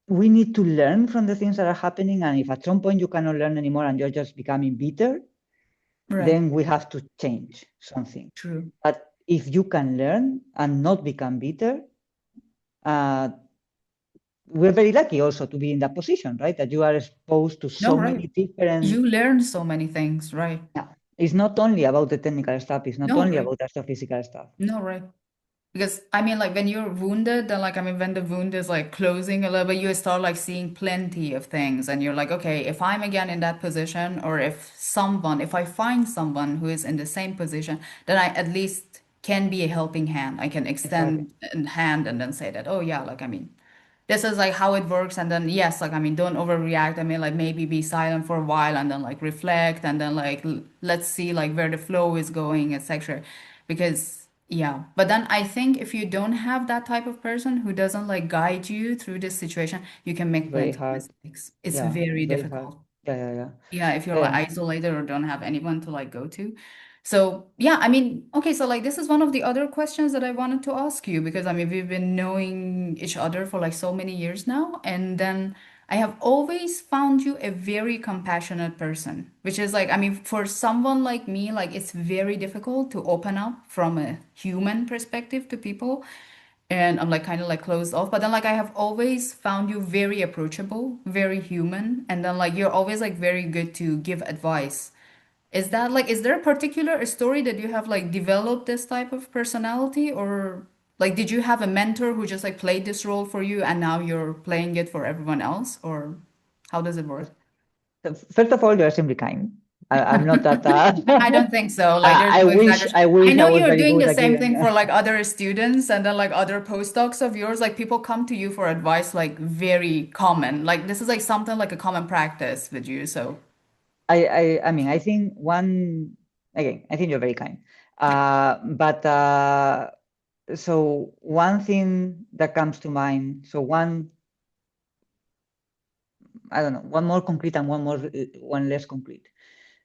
we need to learn from the things that are happening, and if at some point you cannot learn anymore and you're just becoming bitter, Right. then we have to change something. True. But if you can learn and not become bitter, uh, we're very lucky also to be in that position, right? That you are exposed to No, so right. many different. You learn so many things, right? Yeah, it's not only about the technical stuff. It's not No, only right. about the physical stuff. No, right. Because I mean, like when you're wounded, then like I mean, when the wound is like closing a little bit, you start like seeing plenty of things, and you're like, okay, if I'm again in that position, or if I find someone who is in the same position, then I at least can be a helping hand. I can Exactly. extend a hand and then say that, oh yeah, like I mean, this is like how it works, and then yes, like I mean, don't overreact. I mean, like maybe be silent for a while and then like reflect and then like let's see like where the flow is going, etc. Because yeah, but then I think if you don't have that type of person who doesn't like guide you through this situation, you can It's make very plenty of hard. mistakes. It's Yeah, very it's very hard. difficult. Yeah, yeah, yeah. Yeah, if you're like Um, isolated or don't have anyone to like go to. So, yeah, I mean, okay, so like this is one of the other questions that I wanted to ask you because I mean, we've been knowing each other for like so many years now. And then I have always found you a very compassionate person, which is like, I mean, for someone like me, like it's very difficult to open up from a human perspective to people, and I'm like kind of like closed off. But then like I have always found you very approachable, very human, and then like you're always like very good to give advice. Is that like is there a particular story that you have like developed this type of personality, or like did you have a mentor who just like played this role for you and now you're playing it for everyone else, or how does it work? First of all, you are simply kind. I'm not that. I don't think so. Like there's no exaggeration. I I wish I know was you're very doing good the at same giving. thing for like other students and then like other postdocs of yours. Like people come to you for advice, like very common. Like this is like something like a common practice with you. So I mean, I think one again. I think you're very kind. yeah. But so one thing that comes to mind. So one, I don't know, one more concrete and one less concrete.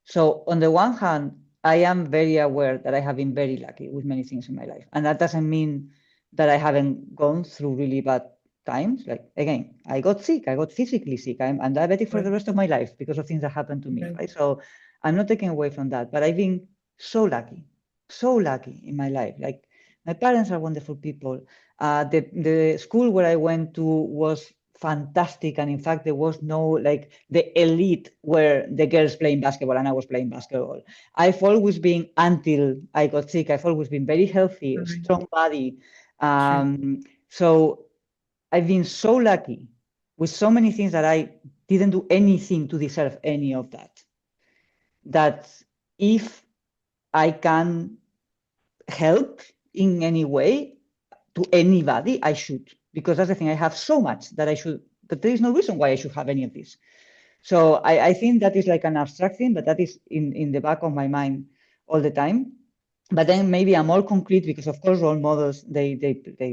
So on the one hand, I am very aware that I have been very lucky with many things in my life. And that doesn't mean that I haven't gone through really bad times. Like again, I got sick, I got physically sick. I'm diabetic for Right. the rest of my life because of things that happened to me, Right. right? So I'm not taking away from that, but I've been so lucky in my life. Like my parents are wonderful people. The school where I went to was fantastic, and in fact, there was no like the elite where the girls playing basketball and I was playing basketball. I've always been until I got sick. I've always been very healthy, a Right. strong body. True. So I've been so lucky with so many things that I didn't do anything to deserve any of that. That if I can help in any way to anybody, I should. Because that's the thing, I have so much that I should, that there is no reason why I should have any of this. So I think that is like an abstract thing, but that is in the back of my mind all the time. But then maybe a more concrete, because of course role models they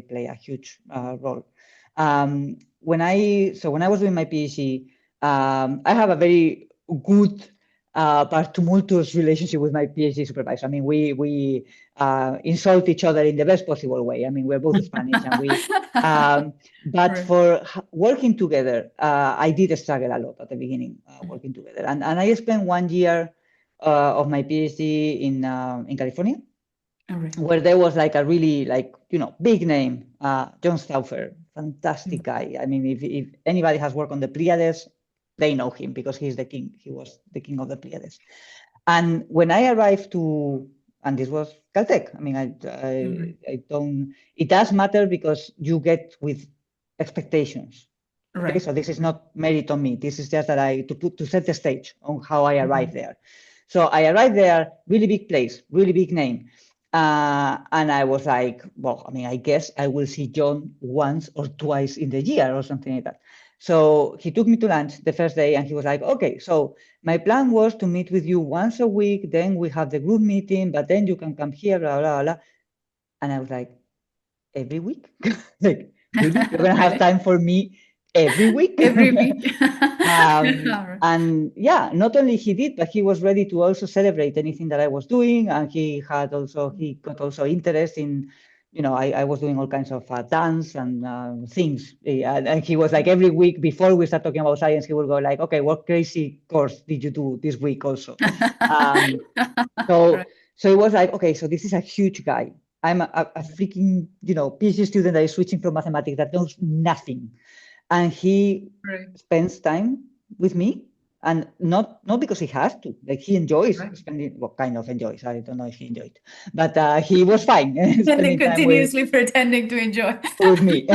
play a huge role. When I was doing my PhD, I have a very good but tumultuous relationship with my PhD supervisor. I mean, we insult each other in the best possible way. I mean, we're both Spanish, and we um, but Right. for working together, I did struggle a lot at the beginning working together, and I spent 1 year of my PhD in California, All right. where there was like a really like big name, John Stauffer, fantastic guy. I mean, if anybody has worked on the Pleiades, they know him because he's the king. He was the king of the Pleiades. And when I arrived to, and this was Caltech. I mean, All right. I don't. It does matter because you get with expectations. Okay, Right. so this is not merit on me. This is just that to set the stage on how I arrived Mhm. there. So I arrived there, really big place, really big name. And I was like, well, I mean, I guess I will see John once or twice in the year or something like that. So he took me to lunch the first day and he was like, okay, so my plan was to meet with you once a week. Then we have the group meeting, but then you can come here, blah, blah, blah. And I was like, every week? Like, really? You're going to have Really? time for me every week? Every week. All right. And yeah, not only he did, but he was ready to also celebrate anything that I was doing. And he got also interest in, I was doing all kinds of dance and things. And he was like, every week before we start talking about science, he would go like, okay, what crazy course did you do this week also? Um, Right, so, so it was like, okay, so this is a huge guy. I'm a freaking, PhD student that is switching from mathematics that knows nothing. And he right, spends time with me, and not because he has to, like he enjoys right. spending, well, kind of enjoys, I don't know if he enjoyed, but he was fine And then spending time with continuously pretending to enjoy. with me.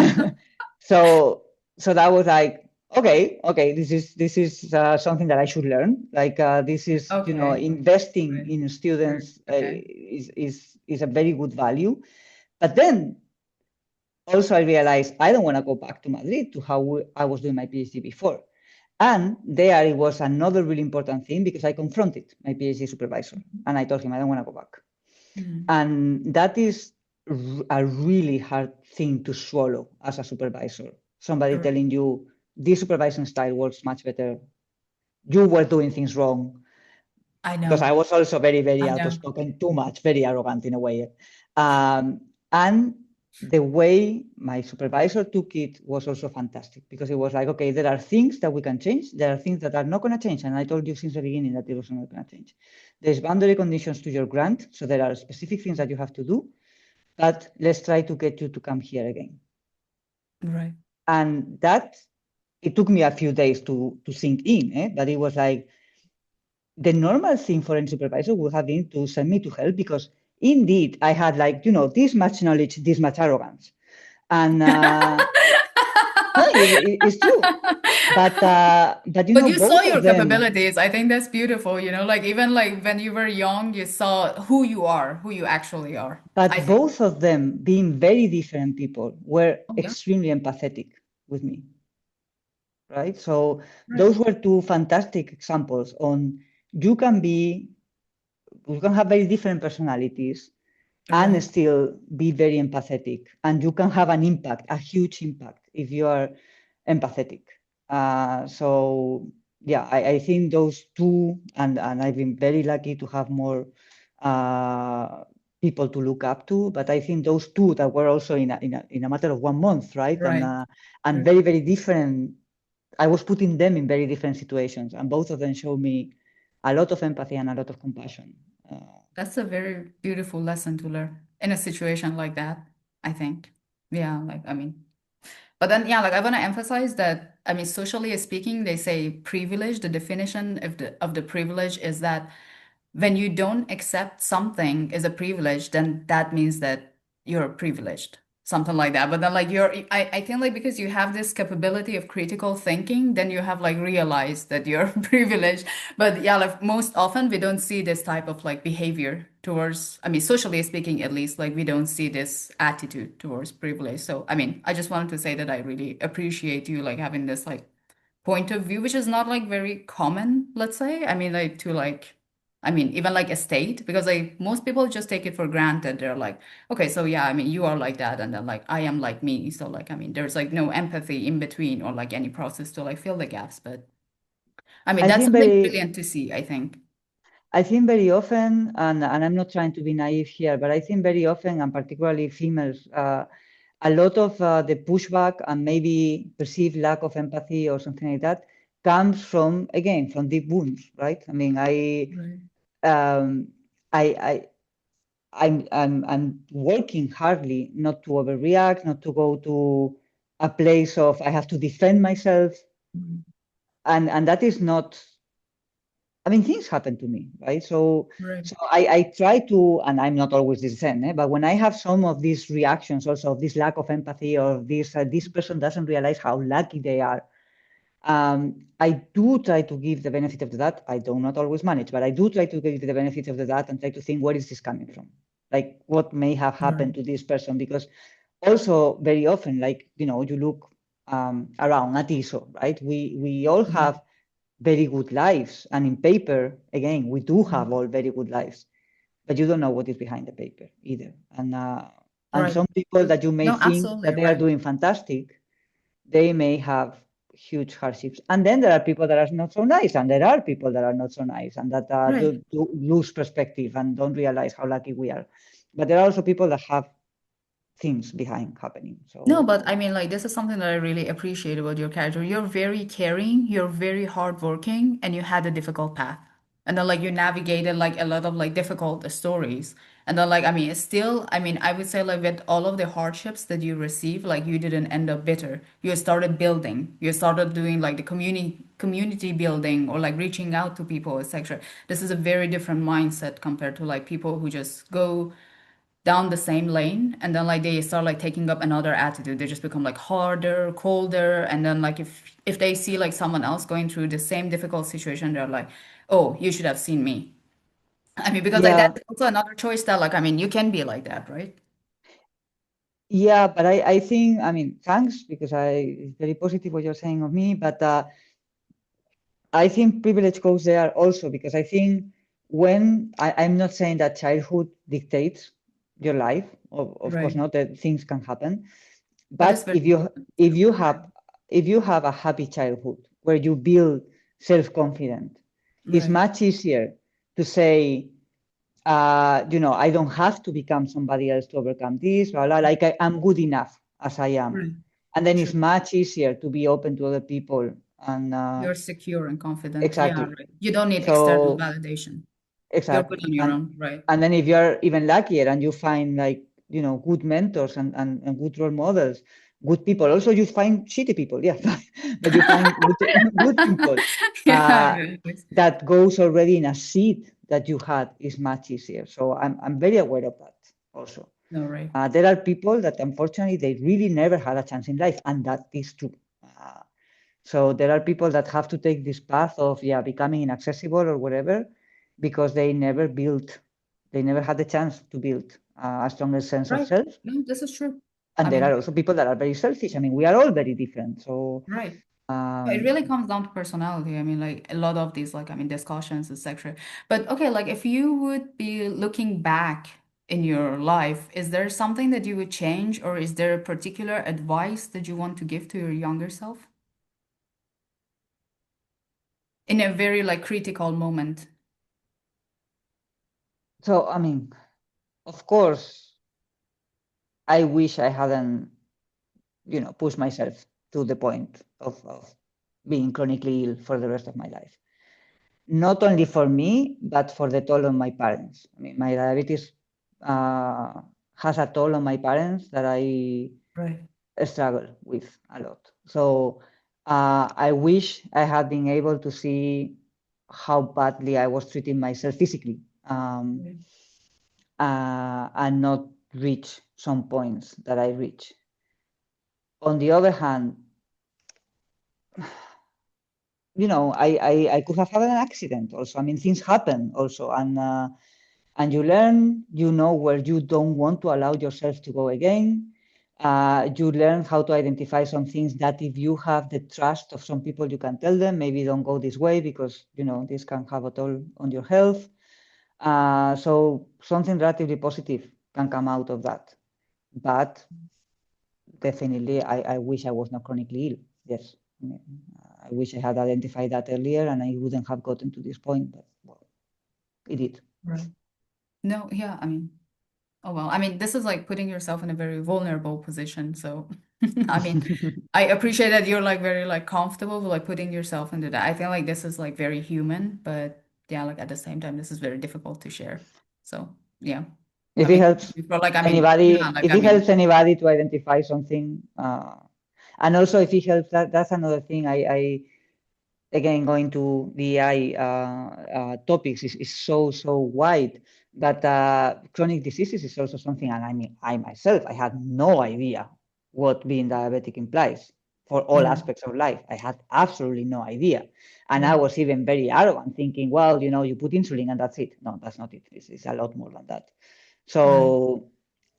so so that was like, okay, this is something that I should learn. Like this is, Okay, investing right, in right. students Okay. is a very good value. But then also I realized I don't want to go back to Madrid to how I was doing my PhD before. And there it was another really important thing because I confronted my PhD supervisor and I told him I don't want to go back. Mhm. And that is a really hard thing to swallow as a supervisor. Somebody Right. telling you this supervising style works much better. You were doing things wrong, I because I know. was also very, very I know. outspoken, too much, very arrogant in a way. And the way my supervisor took it was also fantastic because it was like, okay, there are things that we can change. There are things that are not going to change. And I told you since the beginning that it was not going to change. There's boundary conditions to your grant. So there are specific things that you have to do, but let's try to get you to come here again. Right. And that, it took me a few days to sink in, but it was like, the normal thing for any supervisor would have been to send me to help because indeed I had like, this much knowledge, this much arrogance. And no, it's true. But But you saw both your of them, capabilities. I think that's beautiful, like even like when you were young, you saw who you are, who you actually are. I but think. both of them being very different people were Oh, yeah. extremely empathetic with me, right? So Right. those were two fantastic examples on you can be, you can have very different personalities and Right. still be very empathetic. And you can have an impact, a huge impact, if you are empathetic. So yeah, I think those two, and I've been very lucky to have more uh, people to look up to. But I think those two that were also in a matter of 1 month, right? And Right. and Right. very, very different. I was putting them in very different situations, and both of them showed me a lot of empathy and a lot of compassion. That's a very beautiful lesson to learn in a situation like that, I think. Yeah, like I mean, but then yeah, like I want to emphasize that I mean, socially speaking, they say privilege, the definition of the privilege is that when you don't accept something as a privilege, then that means that you're privileged, something like that. But then, like, I think, like, because you have this capability of critical thinking, then you have, like, realized that you're privileged. But yeah, like, most often we don't see this type of, like, behavior towards, I mean, socially speaking, at least, like, we don't see this attitude towards privilege. So, I mean, I just wanted to say that I really appreciate you, like, having this, like, point of view, which is not like very common, let's say. I mean, like to like, I mean, even like a state, because like most people just take it for granted. They're like, okay, so yeah, I mean, you are like that, and then like I am like me. So like, I mean, there's like no empathy in between or like any process to like fill the gaps. But I mean, I that's think something very brilliant to see, I think. I think very often, and I'm not trying to be naive here, but I think very often, and particularly females, a lot of the pushback and maybe perceived lack of empathy or something like that comes from, again, from deep wounds, right? I mean, Right. um, I, I'm working hardly not to overreact, not to go to a place of I have to defend myself, Mhm. and that is not. I mean, things happen to me, right? So, Right. so I try to, and I'm not always the same, but when I have some of these reactions, also of this lack of empathy, or this person doesn't realize how lucky they are, I do try to give the benefit of the doubt. I do not always manage, but I do try to give the benefit of the doubt and try to think where is this coming from, like what may have Right. happened to this person, because also very often, like you look around at ISO, right? We all Right. have very good lives. And in paper, again, we do have Mhm. all very good lives, but you don't know what is behind the paper either. And Right. some people True. that you may No, think absolutely that they are right. doing fantastic, they may have huge hardships. And then there are people that are not so nice, and there are people that are not so nice, and that Right. do lose perspective and don't realize how lucky we are. But there are also people that have things behind happening. No, So but I mean, like, this is something that I really appreciate about your character. You're very caring, you're very hardworking, and you had a difficult path. And then, like, you navigated, like, a lot of, like, difficult stories. And then, like, I mean, it's still, I mean, I would say, like, with all of the hardships that you received, like, you didn't end up bitter. You started building. You started doing, like, the community building or, like, reaching out to people, etc. This is a very different mindset compared to, like, people who just go down the same lane and then like they start like taking up another attitude. They just become like harder, colder, and then like if they see like someone else going through the same difficult situation, they're like, oh, you should have seen me. I mean, because like yeah, that's also another choice that like I mean you can be like that, right? yeah, but I think, I mean, thanks, because it's very positive what you're saying of me, but I think privilege goes there also, because I think I'm not saying that childhood dictates your life, of course Right. not, that things can happen. But it's But very if you important if too. you Right. have if you have a happy childhood where you build self-confidence, it's Right. much easier to say, I don't have to become somebody else to overcome this, blah, blah, like I'm good enough as I am. Right. And then it's True. much easier to be open to other people. And You're secure and confident. Yeah, exactly. right. You don't need external So validation. You're good exactly. on your own, right? And then if you're even luckier and you find like, good mentors and good role models, good people. Also you find shitty people, yeah, but you find good people Yeah, uh, yeah. that goes already in a seed that you had is much easier. So I'm very aware of that also. No, right. There are people that unfortunately they really never had a chance in life, and that is true. So there are people that have to take this path of, yeah, becoming inaccessible or whatever, because they never had the chance to build a stronger sense of Right. self. No, this is true. I And there are mean, also people that are very selfish. I mean, we are all very different. So, right. But it um, really comes down to personality. I mean, like a lot of these, like, I mean, discussions, etc. But okay, like if you would be looking back in your life, is there something that you would change, or is there a particular advice that you want to give to your younger self in a very like critical moment? so I mean, of course, I wish I hadn't, pushed myself to the point of being chronically ill for the rest of my life. Not only for me, but for the toll on my parents. I mean, my diabetes uh, has a toll on my parents that I Right. struggle with a lot. So I wish I had been able to see how badly I was treating myself physically, Right. and not reach some points that I reach. On the other hand, I could have had an accident also. I mean, things happen also, and you learn, where you don't want to allow yourself to go again. You learn how to identify some things that if you have the trust of some people, you can tell them, maybe don't go this way because, this can have a toll on your health. So something relatively positive can come out of that. But definitely, I wish I was not chronically ill. Yes. I mean, I wish I had identified that earlier and I wouldn't have gotten to this point, but well, it did. Right. No, yeah, I mean, oh well, I mean, this is like putting yourself in a very vulnerable position. So, I mean, I appreciate that you're like very like comfortable with like putting yourself into that. I feel like this is like very human, but yeah, like at the same time, this is very difficult to share. So, yeah. I if it mean, helps for like, I mean, yeah, anybody, like, if I it mean, helps anybody to identify something, and also if it helps, that's another thing. I again going to the AI topics is so wide that chronic diseases is also something. And I mean, I myself, I had no idea what being diabetic implies for all right, aspects of life. I had absolutely no idea. And I right, was even very arrogant, thinking, well, you put insulin and that's it. No, that's not it. It's a lot more than that. right, So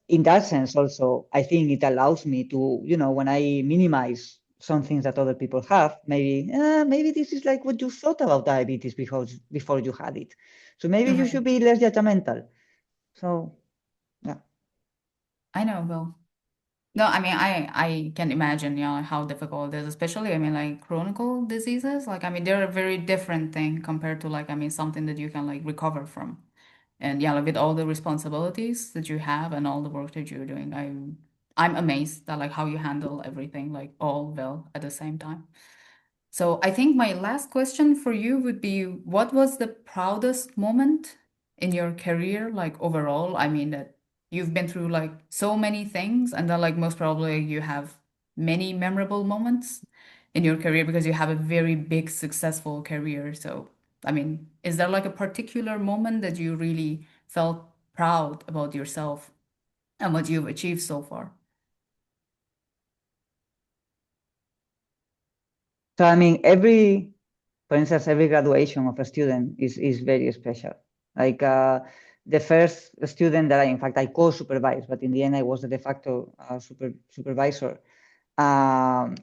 in that sense, also, I think it allows me to, when I minimize some things that other people have, maybe this is like what you thought about diabetes before you had it. So maybe you right. should be less judgmental. So yeah. I know, Bill. No, I mean, I can imagine, you know, how difficult it is, especially, I mean, like chronic diseases. Like, I mean, they're a very different thing compared to like, I mean, something that you can like recover from. And yeah, like with all the responsibilities that you have and all the work that you're doing, I'm amazed that like how you handle everything like all well at the same time. So I think my last question for you would be, what was the proudest moment in your career, like overall? I mean, that you've been through like so many things, and then like most probably you have many memorable moments in your career because you have a very big, successful career. So, I mean, is there like a particular moment that you really felt proud about yourself and what you've achieved so far? So I mean, for instance, every graduation of a student is very special. Like the first student that in fact, I co-supervised, but in the end, I was the de facto supervisor. Um,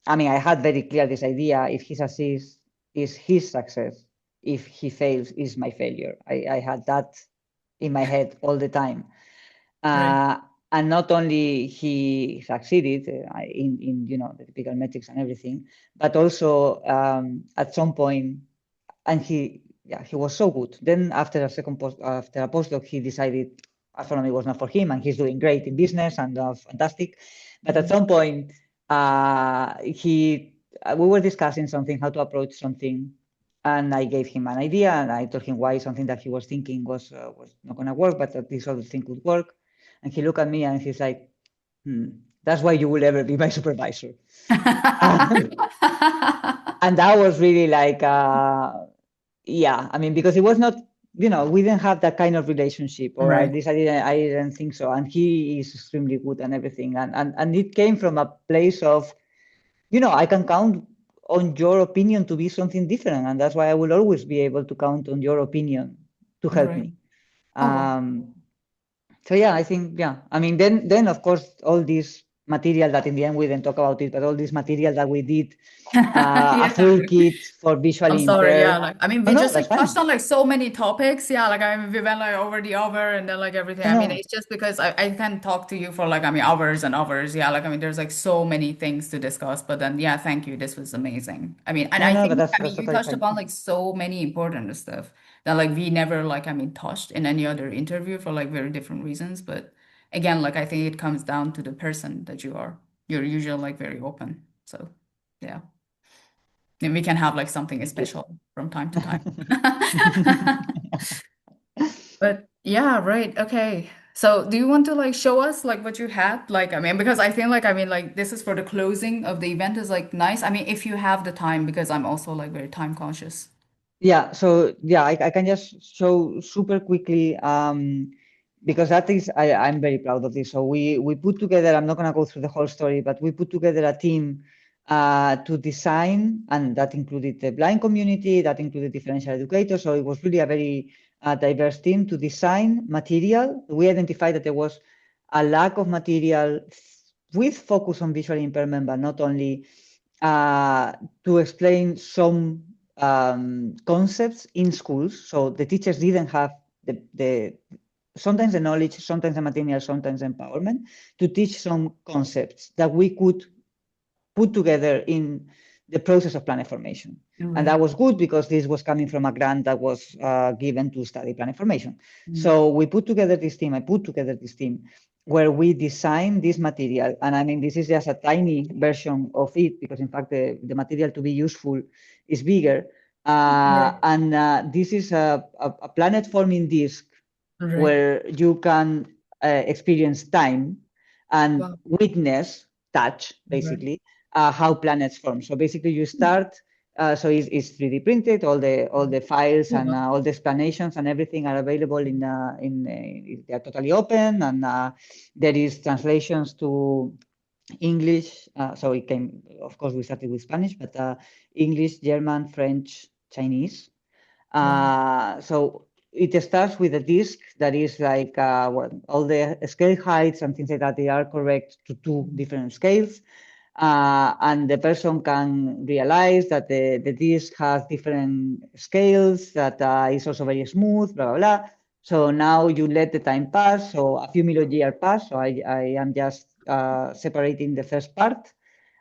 I mean, I had very clear this idea: if he succeeds, is his success; if he fails, is my failure. I had that in my head all the time. Right. Uh, and not only he succeeded in the typical metrics and everything, but also at some point, and he was so good. Then after a postdoc, he decided astronomy was not for him, and he's doing great in business and fantastic. But at Mhm. some point, he we were discussing something, how to approach something, and I gave him an idea, and I told him why something that he was thinking was not going to work, but that this other thing could work. And he looked at me and he's like, hmm, "That's why you will ever be my supervisor." and, and that was really like, yeah, I mean, because it was not, we didn't have that kind of relationship, or at Right. least I didn't think so. And he is extremely good and everything. And it came from a place of, I can count on your opinion to be something different. And that's why I will always be able to count on your opinion to help Right. me. Oh, well. Um, so yeah, I think, yeah. I mean, then of course, all this material that in the end we didn't talk about it, but all this material that we did, a Yeah. full kit for I'm visually sorry. Yeah. impaired. Like, I mean, Oh we no, just that's like touched fine. on like so many topics. Yeah. Like, I mean, we went like over the hour and then like everything. No, I mean, no, it's just because I can talk to you for like, I mean, hours and hours. Yeah. Like, I mean, there's like so many things to discuss, but then, yeah, thank you. This was amazing. I mean, and no, I no, but think, that's I mean, that's you totally touched fine. upon like so many important stuff that like we never like, I mean, touched in any other interview for like very different reasons. But again, like, I think it comes down to the person that you are. You're usually like very open. So, yeah. And we can have like something Thank you. special from time to time. But yeah, right. Okay. So do you want to like show us like what you had? Like, I mean, because I think like, I mean, like this is for the closing of the event is like nice. I mean, if you have the time, because I'm also like very time conscious. Yeah, so yeah, I can just show super quickly, because that is I'm very proud of this. So we put together, I'm not gonna go through the whole story, but we put together a team to design, and that included the blind community, that included differential educators. So it was really a very diverse team to design material. We identified that there was a lack of material with focus on visual impairment, but not only uh, to explain some concepts in schools. So the teachers didn't have the sometimes the knowledge, sometimes the material, sometimes the empowerment to teach some concepts that we could put together in the process of planet formation. And that Right. was good because this was coming from a grant that was given to study planet formation. Mm. So we put together this team, I put together this team where we design this material. And I mean, this is just a tiny version of it because in fact, the material to be useful is bigger. Right. And this is a planet forming disk Right. where you can experience time and Wow. witness, touch, Right. basically, how planets form. So basically, you start. So it's 3D printed. All the files Oh, and wow. all the explanations and everything are available they are totally open, and there is translations to English. So it came, of course, we started with Spanish, but English, German, French, Chinese. Wow. So it starts with a disk that is like all the scale heights and things like that. They are correct to two different scales. And the person can realize that the disk has different scales, that is also very smooth, blah, blah, blah. So now you let the time pass. So a few million years pass. So I am just separating the first part.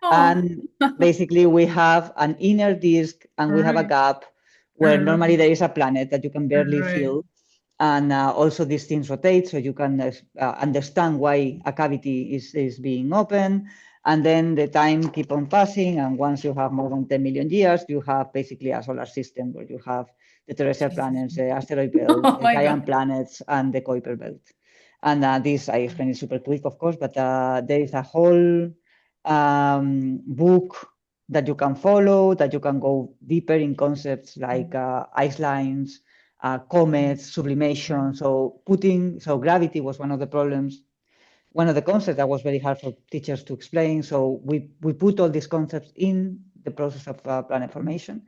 Oh, And basically, we have an inner disk and we have a right. gap where Right. normally there is a planet that you can barely Right. feel. And also these things rotate, so you can understand why a cavity is being open. And then the time keep on passing, and once you have more than 10 million years, you have basically a solar system where you have the terrestrial Jesus. planets, the asteroid belt, Oh the my giant God. planets, and the Kuiper belt. And this I explain it super quick, of course, but there is a whole book that you can follow, that you can go deeper in concepts like ice lines, comets, Right. sublimation. So gravity was one of the problems, one of the concepts that was very hard for teachers to explain. So we put all these concepts in the process of planet formation.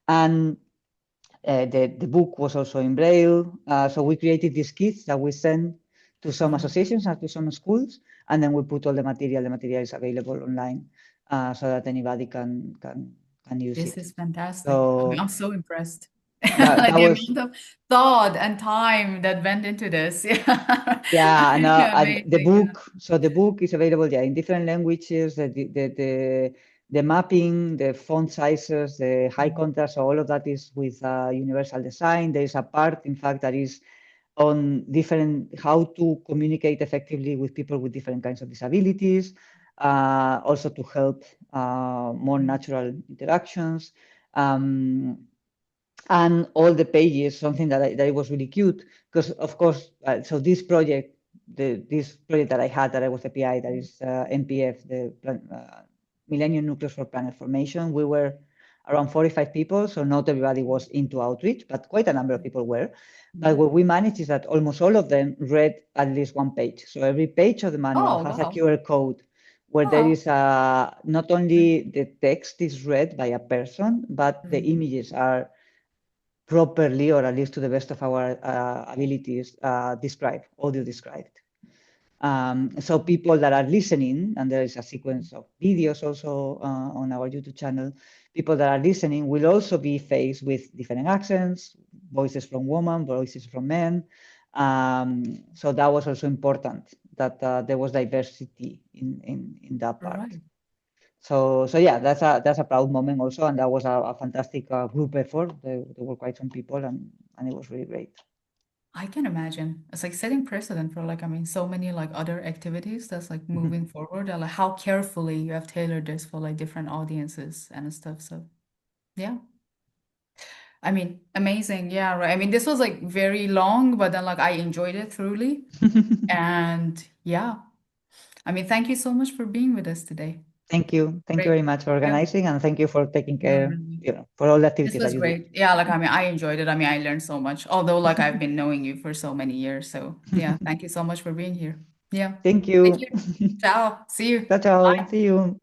And the book was also in Braille. So we created these kits that we send to some Right. associations and to some schools, and then we put all the material. The material is available online, so that anybody can use This it. is fantastic. I mean, So I'm so impressed. that Like that the was amount of thought and time that went into this. Yeah. yeah, and the Amazing. Yeah. book. So the book is available, yeah, in different languages. The mapping, the font sizes, the high contrast, so all of that is with universal design. There is a part, in fact, that is on different how to communicate effectively with people with different kinds of disabilities, also to help more natural interactions. Um, and all the pages, something that was really cute, because of course, so this project, this project that I had, that I was the PI, that is MPF, the Millennium Nucleus for Planet Formation. We were around 45 people, so not everybody was into outreach, but quite a number of people were. But Yeah. what we managed is that almost all of them read at least one page. So every page of the manual Oh, has a wow. QR code where there Oh. is not only the text is read by a person, but the images are properly, or at least to the best of our abilities, described, audio described. So people that are listening, and there is a sequence of videos also on our YouTube channel, people that are listening will also be faced with different accents, voices from women, voices from men. So that was also important, that there was diversity in that part. Right. So yeah, that's a proud moment also, and that was a fantastic group effort. There were quite some people, and it was really great. I can imagine. It's like setting precedent for like, I mean, so many like other activities that's like moving forward and like how carefully you have tailored this for like different audiences and stuff. So yeah. I mean, amazing. Yeah, right. I mean, this was like very long, but then like I enjoyed it thoroughly. And yeah, I mean, thank you so much for being with us today. Thank you Great. very much for Yeah. organizing, and thank you for taking No, care, really. for all the This activities that was you do. great. Yeah, like I mean, I enjoyed it. I mean, I learned so much. Although like I've been knowing you for so many years. So yeah, thank you so much for being here. Yeah. Thank Thank you. you. Ciao. See you. Ciao, ciao. Bye. See you.